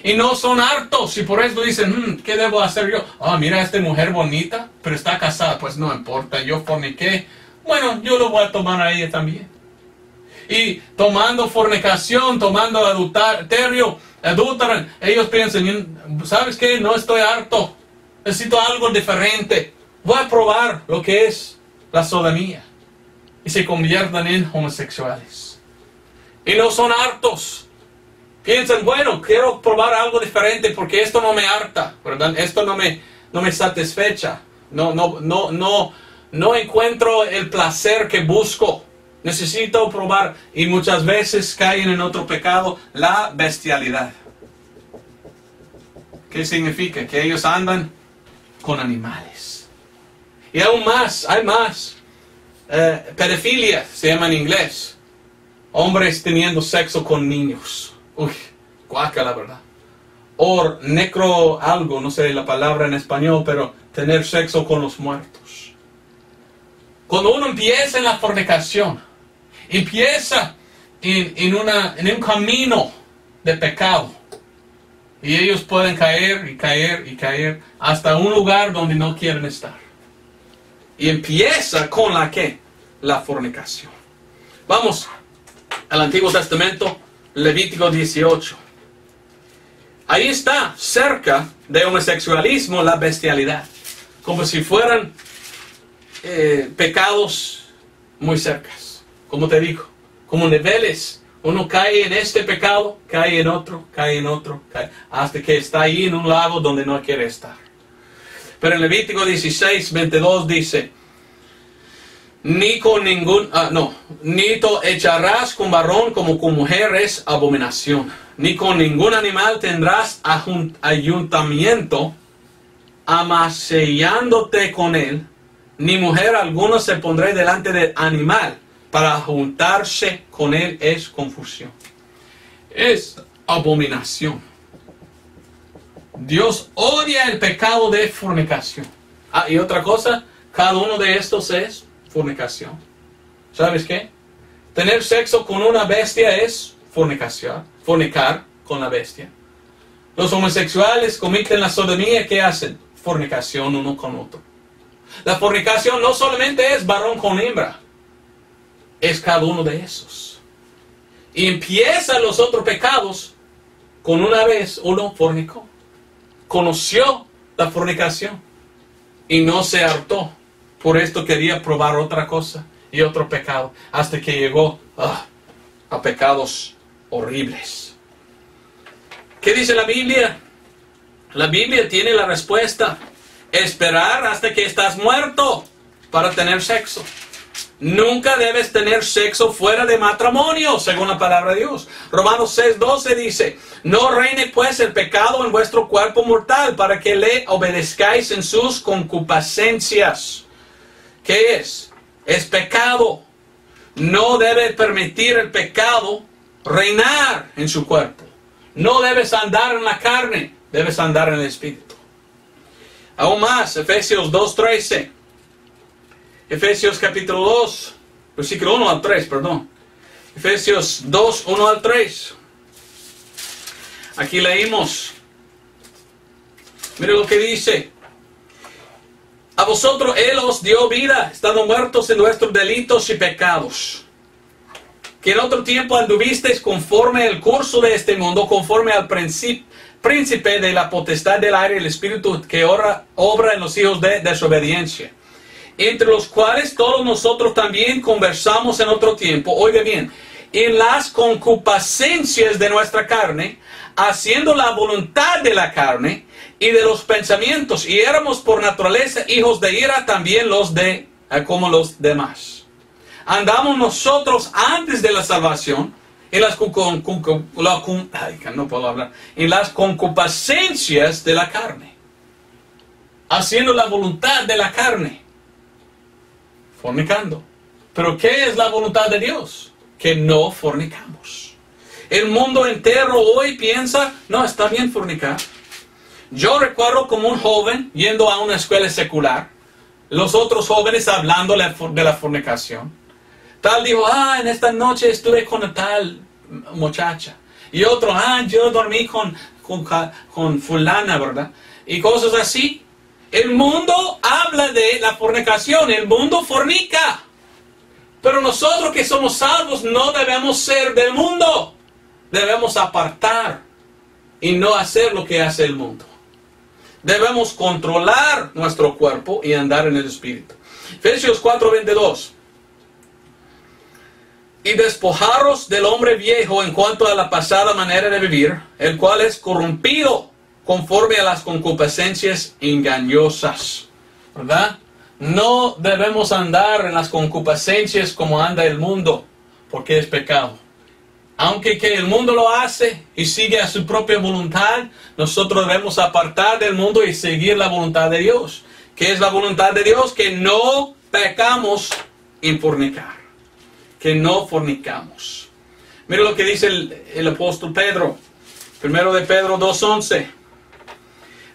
Y no son hartos. Y por eso dicen, ¿qué debo hacer yo? Mira a esta mujer bonita, pero está casada. Pues no importa, yo forniqué. Bueno, yo lo voy a tomar a ella también. Y tomando fornicación, tomando adulterio, ellos piensan, ¿sabes qué? No estoy harto. Necesito algo diferente. Voy a probar lo que es la sodomía. Y se convierten en homosexuales. Y no son hartos. Piensan, bueno, quiero probar algo diferente porque esto no me harta, ¿verdad? Esto no me satisfecha. No encuentro el placer que busco. Necesito probar. Y muchas veces caen en otro pecado, la bestialidad. ¿Qué significa? Que ellos andan con animales. Y aún más, hay más. Pedofilia se llama en inglés. Hombres teniendo sexo con niños. Guácala, la verdad. O necro algo, no sé la palabra en español, pero tener sexo con los muertos. Cuando uno empieza en la fornicación, empieza en un camino de pecado. Y ellos pueden caer y caer y caer hasta un lugar donde no quieren estar. Y empieza con la ¿qué? La fornicación. Vamos al Antiguo Testamento, Levítico 18. Ahí está, cerca de homosexualismo, la bestialidad. Como si fueran pecados muy cercas. Como te digo, como niveles. Uno cae en este pecado, cae en otro, hasta que está ahí en un lago donde no quiere estar. Pero en Levítico 16, 22 dice, ni te echarás con varón como con mujer es abominación, ni con ningún animal tendrás ayuntamiento, amasellándote con él, ni mujer alguna se pondrá delante del animal, para juntarse con él es confusión. Es abominación. Dios odia el pecado de fornicación. Y otra cosa, cada uno de estos es fornicación. ¿Sabes qué? Tener sexo con una bestia es fornicar con la bestia. Los homosexuales cometen la sodomía, ¿qué hacen? Fornicación uno con otro. La fornicación no solamente es varón con hembra, es cada uno de esos. Y empiezan los otros pecados con una vez uno fornicó. Conoció la fornicación y no se hartó. Por esto quería probar otra cosa y otro pecado, hasta que llegó a pecados horribles. ¿Qué dice la Biblia? La Biblia tiene la respuesta. Esperar hasta que estás muerto para tener sexo. Nunca debes tener sexo fuera de matrimonio, según la palabra de Dios. Romanos 6:12 dice, no reine pues el pecado en vuestro cuerpo mortal, para que le obedezcáis en sus concupiscencias. ¿Qué es? Es pecado. No debe permitir el pecado reinar en su cuerpo. No debes andar en la carne, debes andar en el espíritu. Aún más, Efesios 2:13. Efesios capítulo 2, versículo 1 al 3, perdón. Efesios 2, 1 al 3. Aquí leímos. Mire lo que dice. A vosotros Él os dio vida, estando muertos en vuestros delitos y pecados, que en otro tiempo anduvisteis conforme al curso de este mundo, conforme al príncipe de la potestad del aire, el espíritu que obra en los hijos de desobediencia, entre los cuales todos nosotros también conversamos en otro tiempo, oiga bien, en las concupiscencias de nuestra carne, haciendo la voluntad de la carne y de los pensamientos, y éramos por naturaleza hijos de ira también como los demás. Andamos nosotros antes de la salvación en las concupiscencias de la carne, haciendo la voluntad de la carne, fornicando. Pero ¿qué es la voluntad de Dios? Que no fornicamos. El mundo entero hoy piensa, no, está bien fornicar. Yo recuerdo como un joven yendo a una escuela secular, los otros jóvenes hablando de la fornicación. Tal dijo, en esta noche estuve con tal muchacha. Y otro, yo dormí con fulana, ¿verdad? Y cosas así. El mundo habla de la fornicación, el mundo fornica. Pero nosotros que somos salvos no debemos ser del mundo. Debemos apartar y no hacer lo que hace el mundo. Debemos controlar nuestro cuerpo y andar en el Espíritu. Efesios 4:22. Y despojaros del hombre viejo en cuanto a la pasada manera de vivir, el cual es corrompido conforme a las concupiscencias engañosas. ¿Verdad? No debemos andar en las concupiscencias como anda el mundo, porque es pecado. Aunque que el mundo lo hace y sigue a su propia voluntad, nosotros debemos apartar del mundo y seguir la voluntad de Dios. ¿Qué es la voluntad de Dios? Que no pecamos en fornicar. Que no fornicamos. Mira lo que dice el apóstol Pedro. Primero de Pedro 2:11.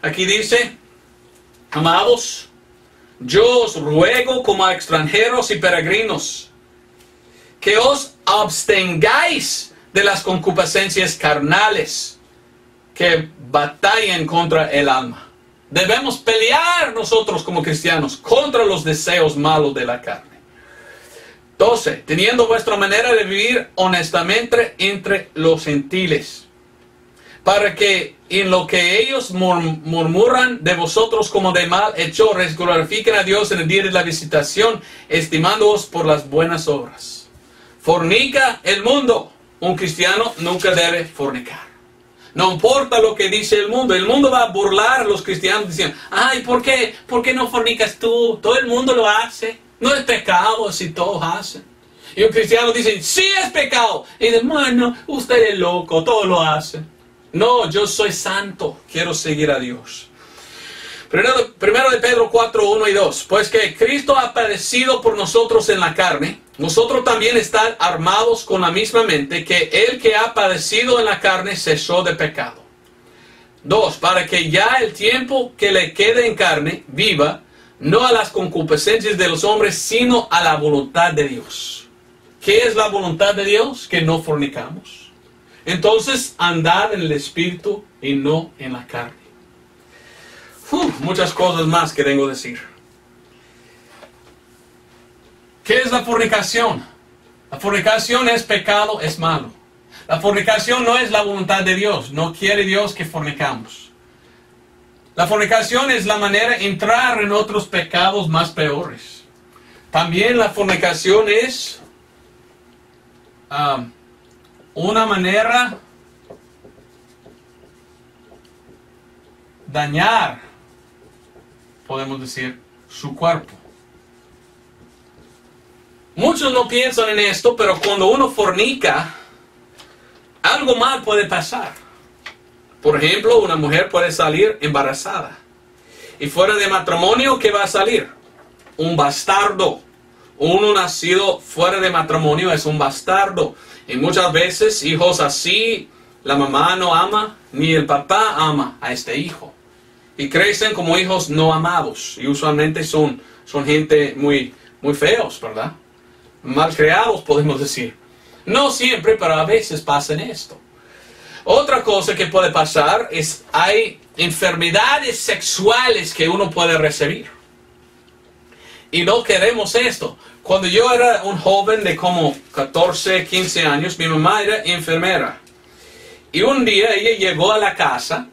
Aquí dice, amados, yo os ruego como a extranjeros y peregrinos, que os abstengáis de las concupiscencias carnales que batallan contra el alma. Debemos pelear nosotros como cristianos contra los deseos malos de la carne. 12. Teniendo vuestra manera de vivir honestamente entre los gentiles, para que en lo que ellos murmuran de vosotros como de mal hechores, glorifiquen a Dios en el día de la visitación, estimándoos por las buenas obras. Fornica el mundo. Un cristiano nunca debe fornicar. No importa lo que dice el mundo va a burlar a los cristianos diciendo, ¿por qué no fornicas tú? Todo el mundo lo hace. No es pecado si todos hacen. Y un cristiano dice, sí es pecado. Y dice, bueno, usted es loco, todos lo hacen. No, yo soy santo, quiero seguir a Dios. Primero de Pedro 4:1 y 2. Pues que Cristo ha padecido por nosotros en la carne, nosotros también están armados con la misma mente, que el que ha padecido en la carne cesó de pecado. 2. Para que ya el tiempo que le quede en carne viva, no a las concupiscencias de los hombres, sino a la voluntad de Dios. ¿Qué es la voluntad de Dios? Que no fornicamos. Entonces, andad en el Espíritu y no en la carne. Muchas cosas más que tengo que decir. ¿Qué es la fornicación? La fornicación es pecado, es malo. La fornicación no es la voluntad de Dios. No quiere Dios que fornicamos. La fornicación es la manera de entrar en otros pecados más peores. También la fornicación es una manera de dañar, podemos decir, su cuerpo. Muchos no piensan en esto, pero cuando uno fornica, algo mal puede pasar. Por ejemplo, una mujer puede salir embarazada. Y fuera de matrimonio, ¿qué va a salir? Un bastardo. Uno nacido fuera de matrimonio es un bastardo. Y muchas veces, hijos así, la mamá no ama, ni el papá ama a este hijo. y crecen como hijos no amados. Y usualmente son gente muy feos, ¿verdad? Mal creados, podemos decir. No siempre, pero a veces pasa esto. Otra cosa que puede pasar es hay enfermedades sexuales que uno puede recibir. Y no queremos esto. Cuando yo era un joven de como 14, 15 años, mi mamá era enfermera. Y un día ella llegó a la casa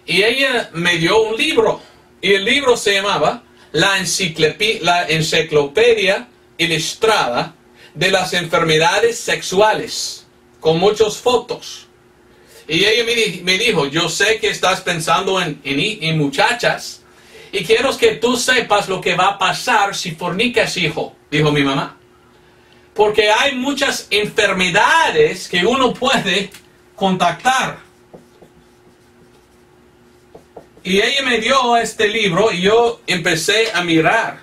y ella me dio un libro. Y el libro se llamaba La Enciclopedia Ilustrada de las Enfermedades Sexuales, con muchas fotos. Y ella me dijo, yo sé que estás pensando en muchachas, y quiero que tú sepas lo que va a pasar si fornicas, hijo, dijo mi mamá. Porque hay muchas enfermedades que uno puede contactar. Y ella me dio este libro y yo empecé a mirar.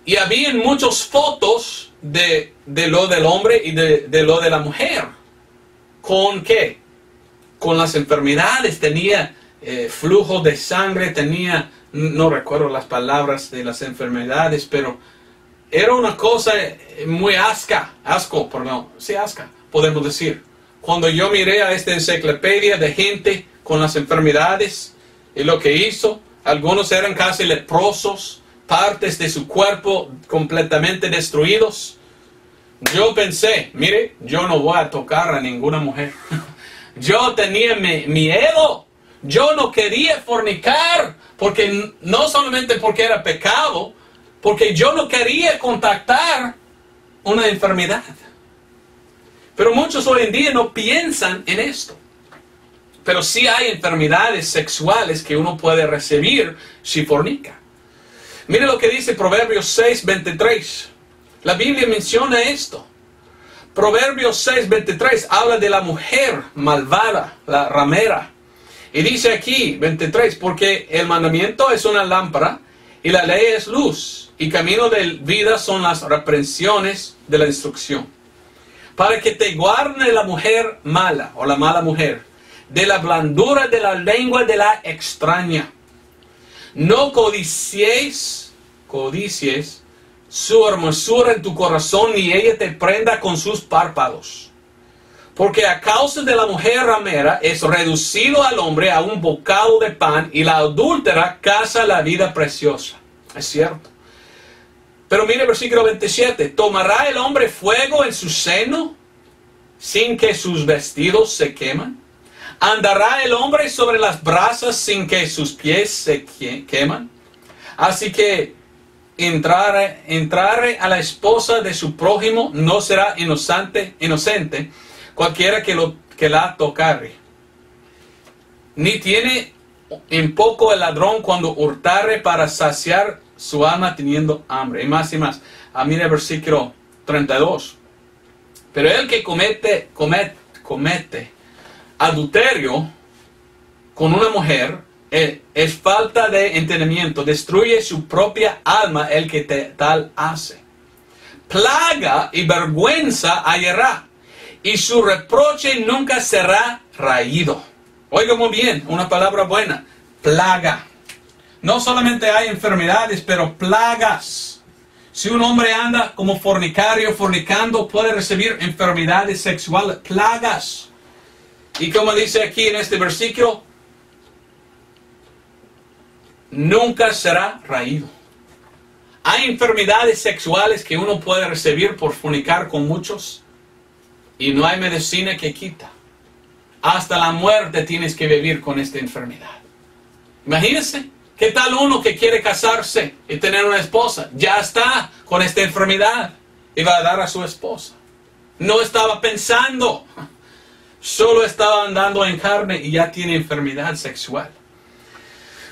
Y había muchas fotos de lo del hombre y de lo de la mujer. ¿Con qué? Con las enfermedades. Tenía flujo de sangre, tenía, no recuerdo las palabras de las enfermedades, pero era una cosa muy asco, podemos decir. Cuando yo miré a esta enciclopedia de gente con las enfermedades y lo que hizo, algunos eran casi leprosos, partes de su cuerpo completamente destruidos. Yo pensé, mire, yo no voy a tocar a ninguna mujer. Yo tenía miedo. Yo no quería fornicar, porque no solamente porque era pecado, porque yo no quería contactar una enfermedad. Pero muchos hoy en día no piensan en esto. Pero sí hay enfermedades sexuales que uno puede recibir si fornica. Mire lo que dice Proverbios 6:23. La Biblia menciona esto. Proverbios 6:23 habla de la mujer malvada, la ramera. Y dice aquí, 23, porque el mandamiento es una lámpara y la ley es luz, y camino de vida son las reprensiones de la instrucción. Para que te guarde la mujer mala, o la mala mujer, de la blandura de la lengua de la extraña. No codicies su hermosura en tu corazón, ni ella te prenda con sus párpados. Porque a causa de la mujer ramera es reducido al hombre a un bocado de pan, y la adúltera caza la vida preciosa. Es cierto. Pero mire el versículo 27. ¿Tomará el hombre fuego en su seno sin que sus vestidos se queman? ¿Andará el hombre sobre las brasas sin que sus pies se queman? Así que entrare a la esposa de su prójimo no será inocente cualquiera que la tocare. Ni tiene en poco el ladrón cuando hurtare para saciar su alma teniendo hambre. Y más. Mira el versículo 32. Pero el que comete adulterio con una mujer es falta de entendimiento. Destruye su propia alma el que tal hace. Plaga y vergüenza hallará, y su reproche nunca será raído. Oiga muy bien, una palabra buena. Plaga. No solamente hay enfermedades, pero plagas. Si un hombre anda como fornicando, puede recibir enfermedades sexuales, plagas. Y como dice aquí en este versículo, nunca será raído. Hay enfermedades sexuales que uno puede recibir por fornicar con muchos, y no hay medicina que quita. Hasta la muerte tienes que vivir con esta enfermedad. Imagínense, ¿qué tal uno que quiere casarse y tener una esposa? Ya está con esta enfermedad y va a dar a su esposa. No estaba pensando, solo estaba andando en carne y ya tiene enfermedad sexual.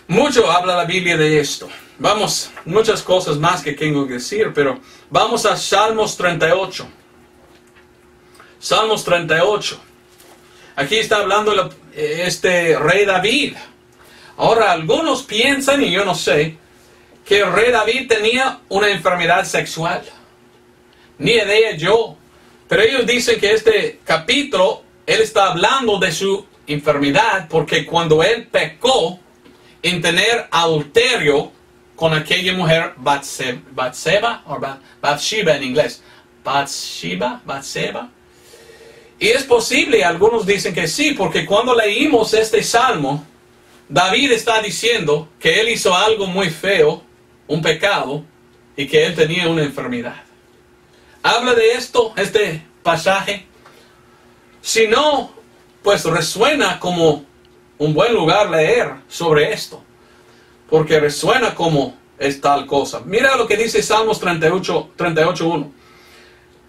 Mucho habla la Biblia de esto. Vamos, muchas cosas más que tengo que decir, pero vamos a Salmos 38. Salmos 38. Aquí está hablando este rey David. Ahora, algunos piensan, y yo no sé, que el rey David tenía una enfermedad sexual. Ni idea yo. Pero ellos dicen que este capítulo, él está hablando de su enfermedad, porque cuando él pecó, en tener adulterio con aquella mujer Batseba o Bathsheba en inglés. Batseba. Y es posible, algunos dicen que sí, porque cuando leímos este salmo, David está diciendo que él hizo algo muy feo, un pecado, y que él tenía una enfermedad. ¿Habla de esto, este pasaje? Si no, pues resuena como un buen lugar leer sobre esto, porque resuena como es tal cosa. Mira lo que dice Salmos 38:1.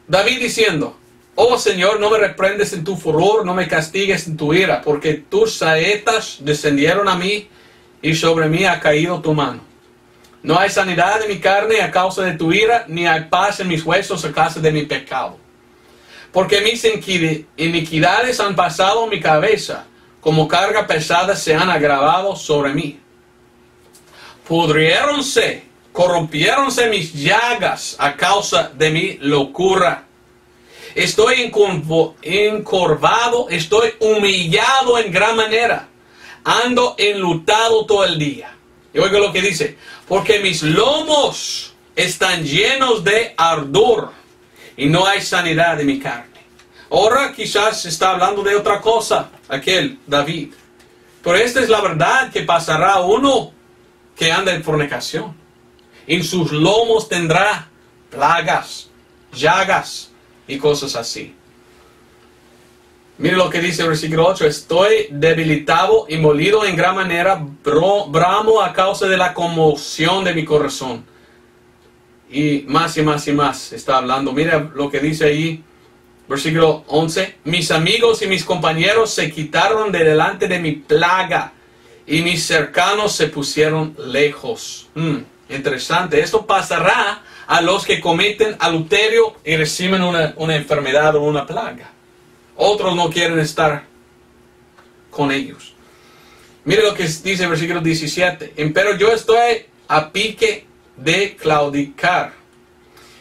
David diciendo: oh Señor, no me reprendes en tu furor, no me castigues en tu ira, porque tus saetas descendieron a mí y sobre mí ha caído tu mano. No hay sanidad en mi carne a causa de tu ira, ni hay paz en mis huesos a causa de mi pecado. Porque mis iniquidades han pasado mi cabeza, como carga pesada se han agravado sobre mí. Pudriéronse, corrompiéronse mis llagas a causa de mi locura. Estoy encorvado, estoy humillado en gran manera. Ando enlutado todo el día. Y oiga lo que dice: porque mis lomos están llenos de ardor y no hay sanidad en mi carne. Ahora quizás está hablando de otra cosa, aquel David. Pero esta es la verdad que pasará a uno que anda en fornicación. En sus lomos tendrá plagas, llagas y cosas así. Mire lo que dice el versículo 8. Estoy debilitado y molido en gran manera, bramo a causa de la conmoción de mi corazón. Y más está hablando. Mira lo que dice ahí, versículo 11. Mis amigos y mis compañeros se quitaron de delante de mi plaga, y mis cercanos se pusieron lejos. Interesante. Esto pasará a los que cometen adulterio y reciben una enfermedad o una plaga. Otros no quieren estar con ellos. Mire lo que dice el versículo 17. Empero yo estoy a pique de claudicar,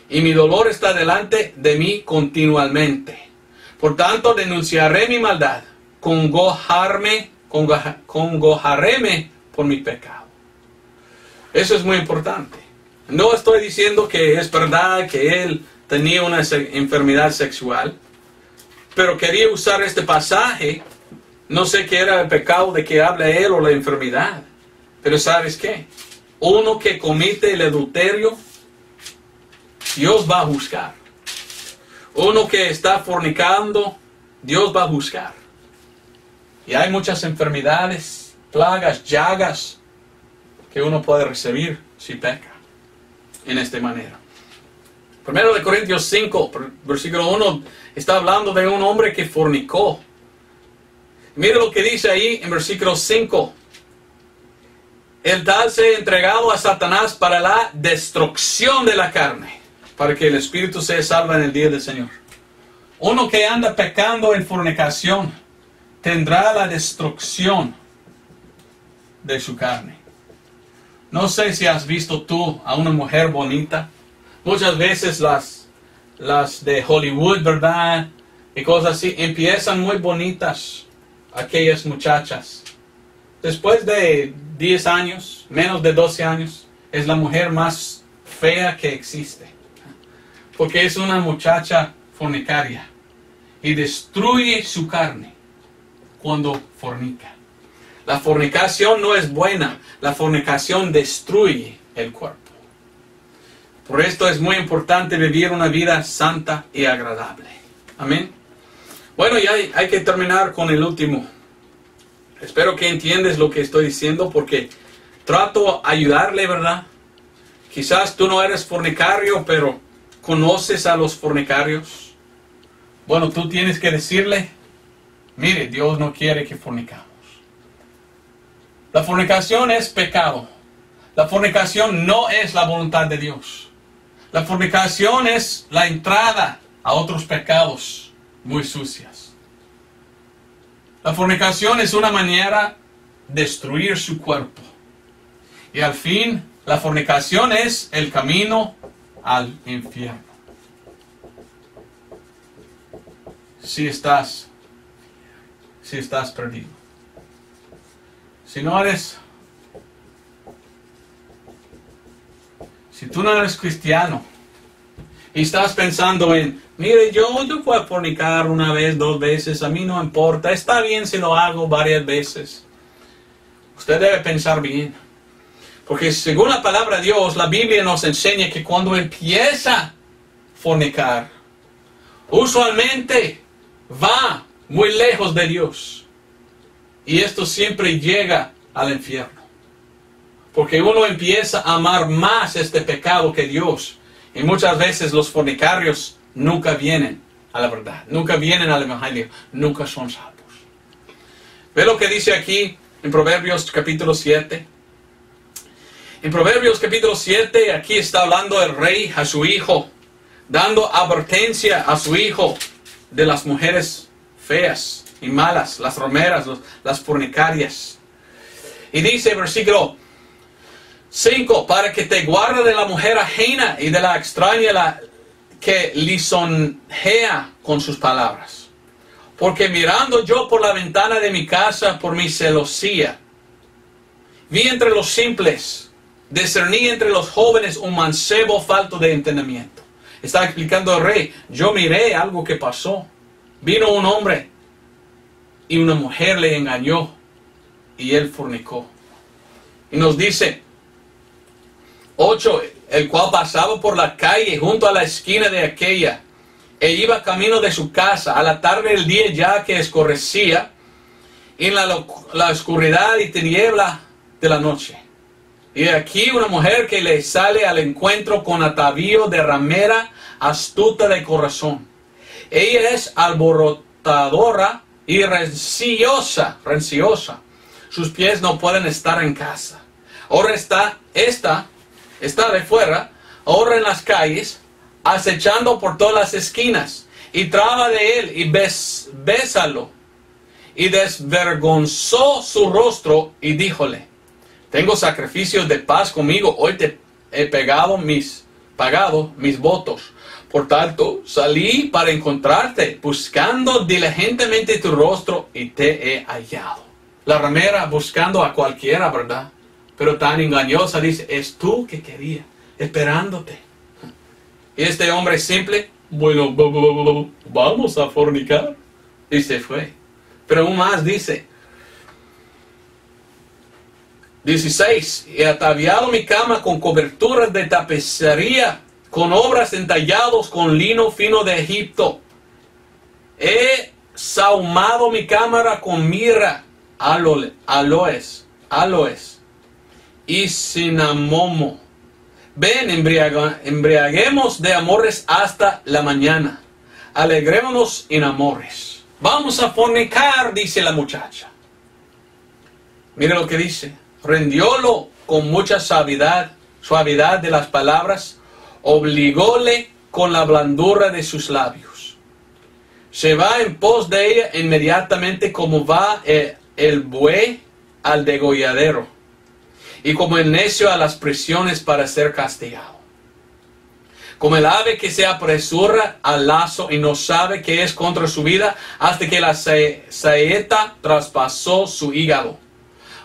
y mi dolor está delante de mí continuamente. Por tanto denunciaré mi maldad, congojaréme por mi pecado. Eso es muy importante. No estoy diciendo que es verdad que él tenía una enfermedad sexual, pero quería usar este pasaje. No sé qué era el pecado de que habla él o la enfermedad, pero ¿sabes qué? Uno que comete el adulterio, Dios va a juzgar. Uno que está fornicando, Dios va a juzgar. Y hay muchas enfermedades, plagas, llagas que uno puede recibir si peca en esta manera. 1 Corintios 5, versículo 1, está hablando de un hombre que fornicó. Mire lo que dice ahí en versículo 5. El tal se ha entregado a Satanás para la destrucción de la carne, para que el espíritu sea salvo en el día del Señor. Uno que anda pecando en fornicación tendrá la destrucción de su carne. No sé si has visto tú a una mujer bonita. Muchas veces las de Hollywood, ¿verdad? Y cosas así, empiezan muy bonitas aquellas muchachas. Después de 10 años, menos de 12 años, es la mujer más fea que existe. Porque es una muchacha fornicaria y destruye su carne cuando fornica. La fornicación no es buena, la fornicación destruye el cuerpo. Por esto es muy importante vivir una vida santa y agradable. Amén. Bueno, ya hay que terminar con el último. Espero que entiendes lo que estoy diciendo, porque trato de ayudarle, ¿verdad? Quizás tú no eres fornicario, pero conoces a los fornicarios. Bueno, tú tienes que decirle: mire, Dios no quiere que fornicamos. La fornicación es pecado. La fornicación no es la voluntad de Dios. La fornicación es la entrada a otros pecados muy sucias. La fornicación es una manera de destruir su cuerpo. Y al fin, la fornicación es el camino al infierno. Si estás perdido. Si no eres Si tú no eres cristiano y estás pensando en, mire, yo puedo fornicar una vez, 2 veces, a mí no importa, está bien si lo hago varias veces. Usted debe pensar bien. Porque según la palabra de Dios, la Biblia nos enseña que cuando empieza a fornicar, usualmente va muy lejos de Dios. Y esto siempre llega al infierno. Porque uno empieza a amar más este pecado que Dios. Y muchas veces los fornicarios nunca vienen a la verdad. Nunca vienen al evangelio. Nunca son salvos. Ve lo que dice aquí en Proverbios capítulo 7. En Proverbios capítulo 7, aquí está hablando el rey a su hijo, dando advertencia a su hijo de las mujeres feas y malas, las rameras, las fornicarias. Y dice, versículo 5, para que te guarde de la mujer ajena y de la extraña que lisonjea con sus palabras. Porque mirando yo por la ventana de mi casa por mi celosía, vi entre los simples, discerní entre los jóvenes un mancebo falto de entendimiento. Está explicando el rey, yo miré algo que pasó. Vino un hombre y una mujer le engañó y él fornicó. Y nos dice, 8, el cual pasaba por la calle junto a la esquina de aquella, e iba camino de su casa a la tarde del día ya que escurecía, en la oscuridad y tiniebla de la noche. Y aquí una mujer que le sale al encuentro con atavío de ramera, astuta de corazón. Ella es alborotadora y renciosa. Sus pies no pueden estar en casa. Ahora está de fuera, ahora en las calles, acechando por todas las esquinas, y traba de él, y bésalo, y desvergonzó su rostro, y díjole, tengo sacrificios de paz conmigo, hoy te he pagado mis votos. Por tanto, salí para encontrarte, buscando diligentemente tu rostro, y te he hallado. La ramera buscando a cualquiera, ¿verdad? Pero tan engañosa, dice, es tú que quería, esperándote. Y este hombre simple, bueno, vamos a fornicar. Y se fue. Pero aún más dice, 16, he ataviado mi cama con coberturas de tapicería, con obras entallados con lino fino de Egipto. He sahumado mi cámara con mirra, aloes y cinamomo. Ven, embriaguemos de amores hasta la mañana. Alegrémonos en amores. Vamos a fornicar, dice la muchacha. Mire lo que dice. Rendiólo con mucha suavidad de las palabras, obligóle con la blandura de sus labios. Se va en pos de ella inmediatamente como va el buey al degolladero, y como el necio a las prisiones para ser castigado. Como el ave que se apresura al lazo y no sabe que es contra su vida, hasta que la saeta traspasó su hígado.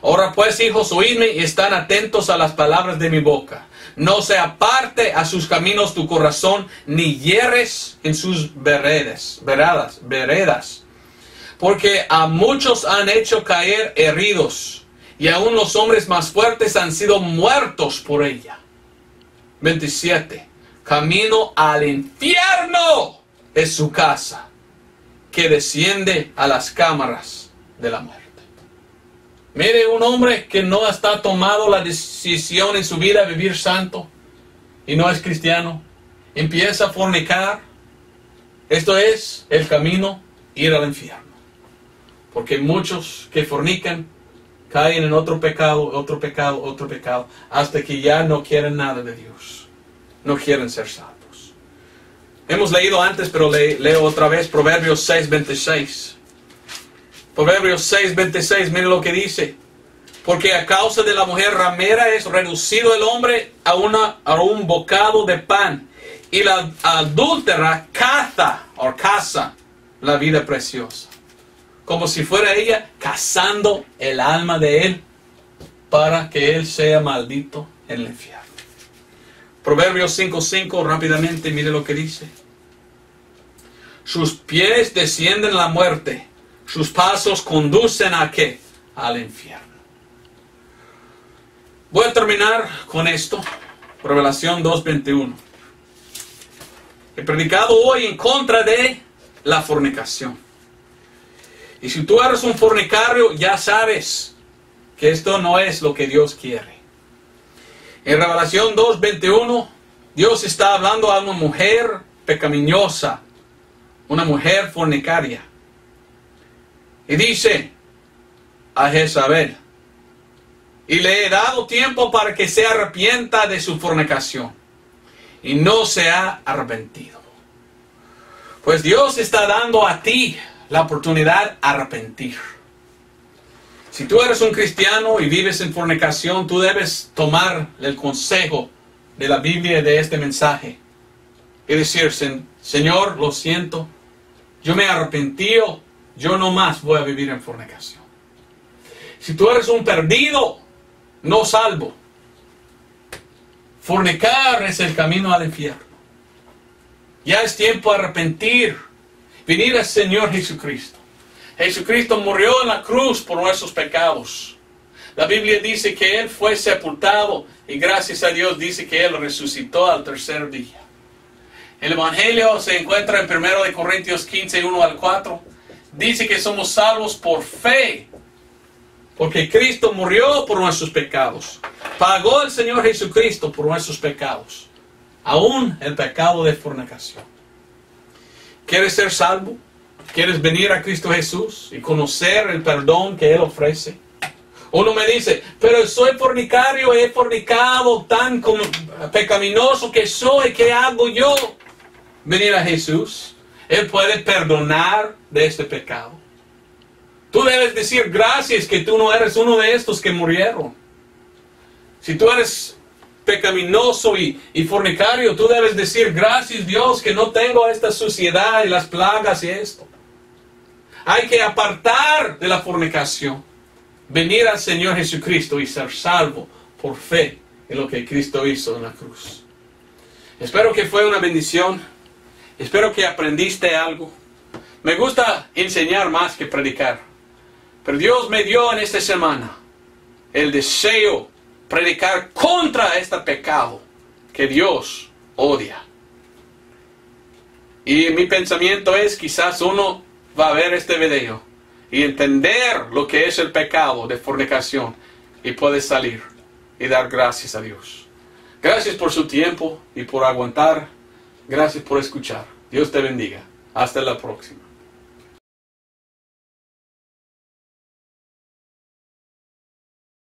Ahora pues, hijos, oídme y están atentos a las palabras de mi boca. No se aparte a sus caminos tu corazón, ni hierres en sus veredas. Porque a muchos han hecho caer heridos, y aún los hombres más fuertes han sido muertos por ella. 27. Camino al infierno es su casa, que desciende a las cámaras de la muerte. Mire, un hombre que no está tomado la decisión en su vida de vivir santo y no es cristiano, empieza a fornicar. Esto es el camino, ir al infierno. Porque muchos que fornican caen en otro pecado, hasta que ya no quieren nada de Dios. No quieren ser salvos. Hemos leído antes, pero leo otra vez Proverbios 6:26. Proverbios 6:26, mire lo que dice. Porque a causa de la mujer ramera es reducido el hombre a un bocado de pan, y la adúltera caza la vida preciosa. Como si fuera ella cazando el alma de él para que él sea maldito en el infierno. Proverbios 5:5, rápidamente, mire lo que dice. Sus pies descienden a la muerte, sus pasos conducen ¿a qué? Al infierno. Voy a terminar con esto. Revelación 2:21. He predicado hoy en contra de la fornicación. Y si tú eres un fornicario, ya sabes que esto no es lo que Dios quiere. En Revelación 2:21, Dios está hablando a una mujer pecaminosa, una mujer fornicaria. Y dice a Jezabel, y le he dado tiempo para que se arrepienta de su fornicación. Y no se ha arrepentido. Pues Dios está dando a ti la oportunidad de arrepentir. Si tú eres un cristiano y vives en fornicación, tú debes tomar el consejo de la Biblia de este mensaje. Y decir, Señor, lo siento, yo me he arrepentido, yo no más voy a vivir en fornicación. Si tú eres un perdido, no salvo, fornicar es el camino al infierno. Ya es tiempo de arrepentir, venir al Señor Jesucristo. Jesucristo murió en la cruz por nuestros pecados. La Biblia dice que Él fue sepultado y gracias a Dios dice que Él resucitó al tercer día. El Evangelio se encuentra en 1 Corintios 15, 1 al 4. Dice que somos salvos por fe. Porque Cristo murió por nuestros pecados. Pagó el Señor Jesucristo por nuestros pecados. Aún el pecado de fornicación. ¿Quieres ser salvo? ¿Quieres venir a Cristo Jesús y conocer el perdón que Él ofrece? Uno me dice, pero soy fornicario, he fornicado tan pecaminoso que soy, ¿qué hago yo? Venir a Jesús. Él puede perdonar de este pecado. Tú debes decir gracias que tú no eres uno de estos que murieron. Si tú eres pecaminoso y fornicario, tú debes decir gracias Dios que no tengo esta suciedad y las plagas y esto. Hay que apartar de la fornicación. Venir al Señor Jesucristo y ser salvo por fe en lo que Cristo hizo en la cruz. Espero que fue una bendición. Espero que aprendiste algo. Me gusta enseñar más que predicar. Pero Dios me dio en esta semana el deseo de predicar contra este pecado que Dios odia. Y mi pensamiento es, quizás uno va a ver este video y entender lo que es el pecado de fornicación y puede salir y dar gracias a Dios. Gracias por su tiempo y por aguantar. Gracias por escuchar. Dios te bendiga. Hasta la próxima.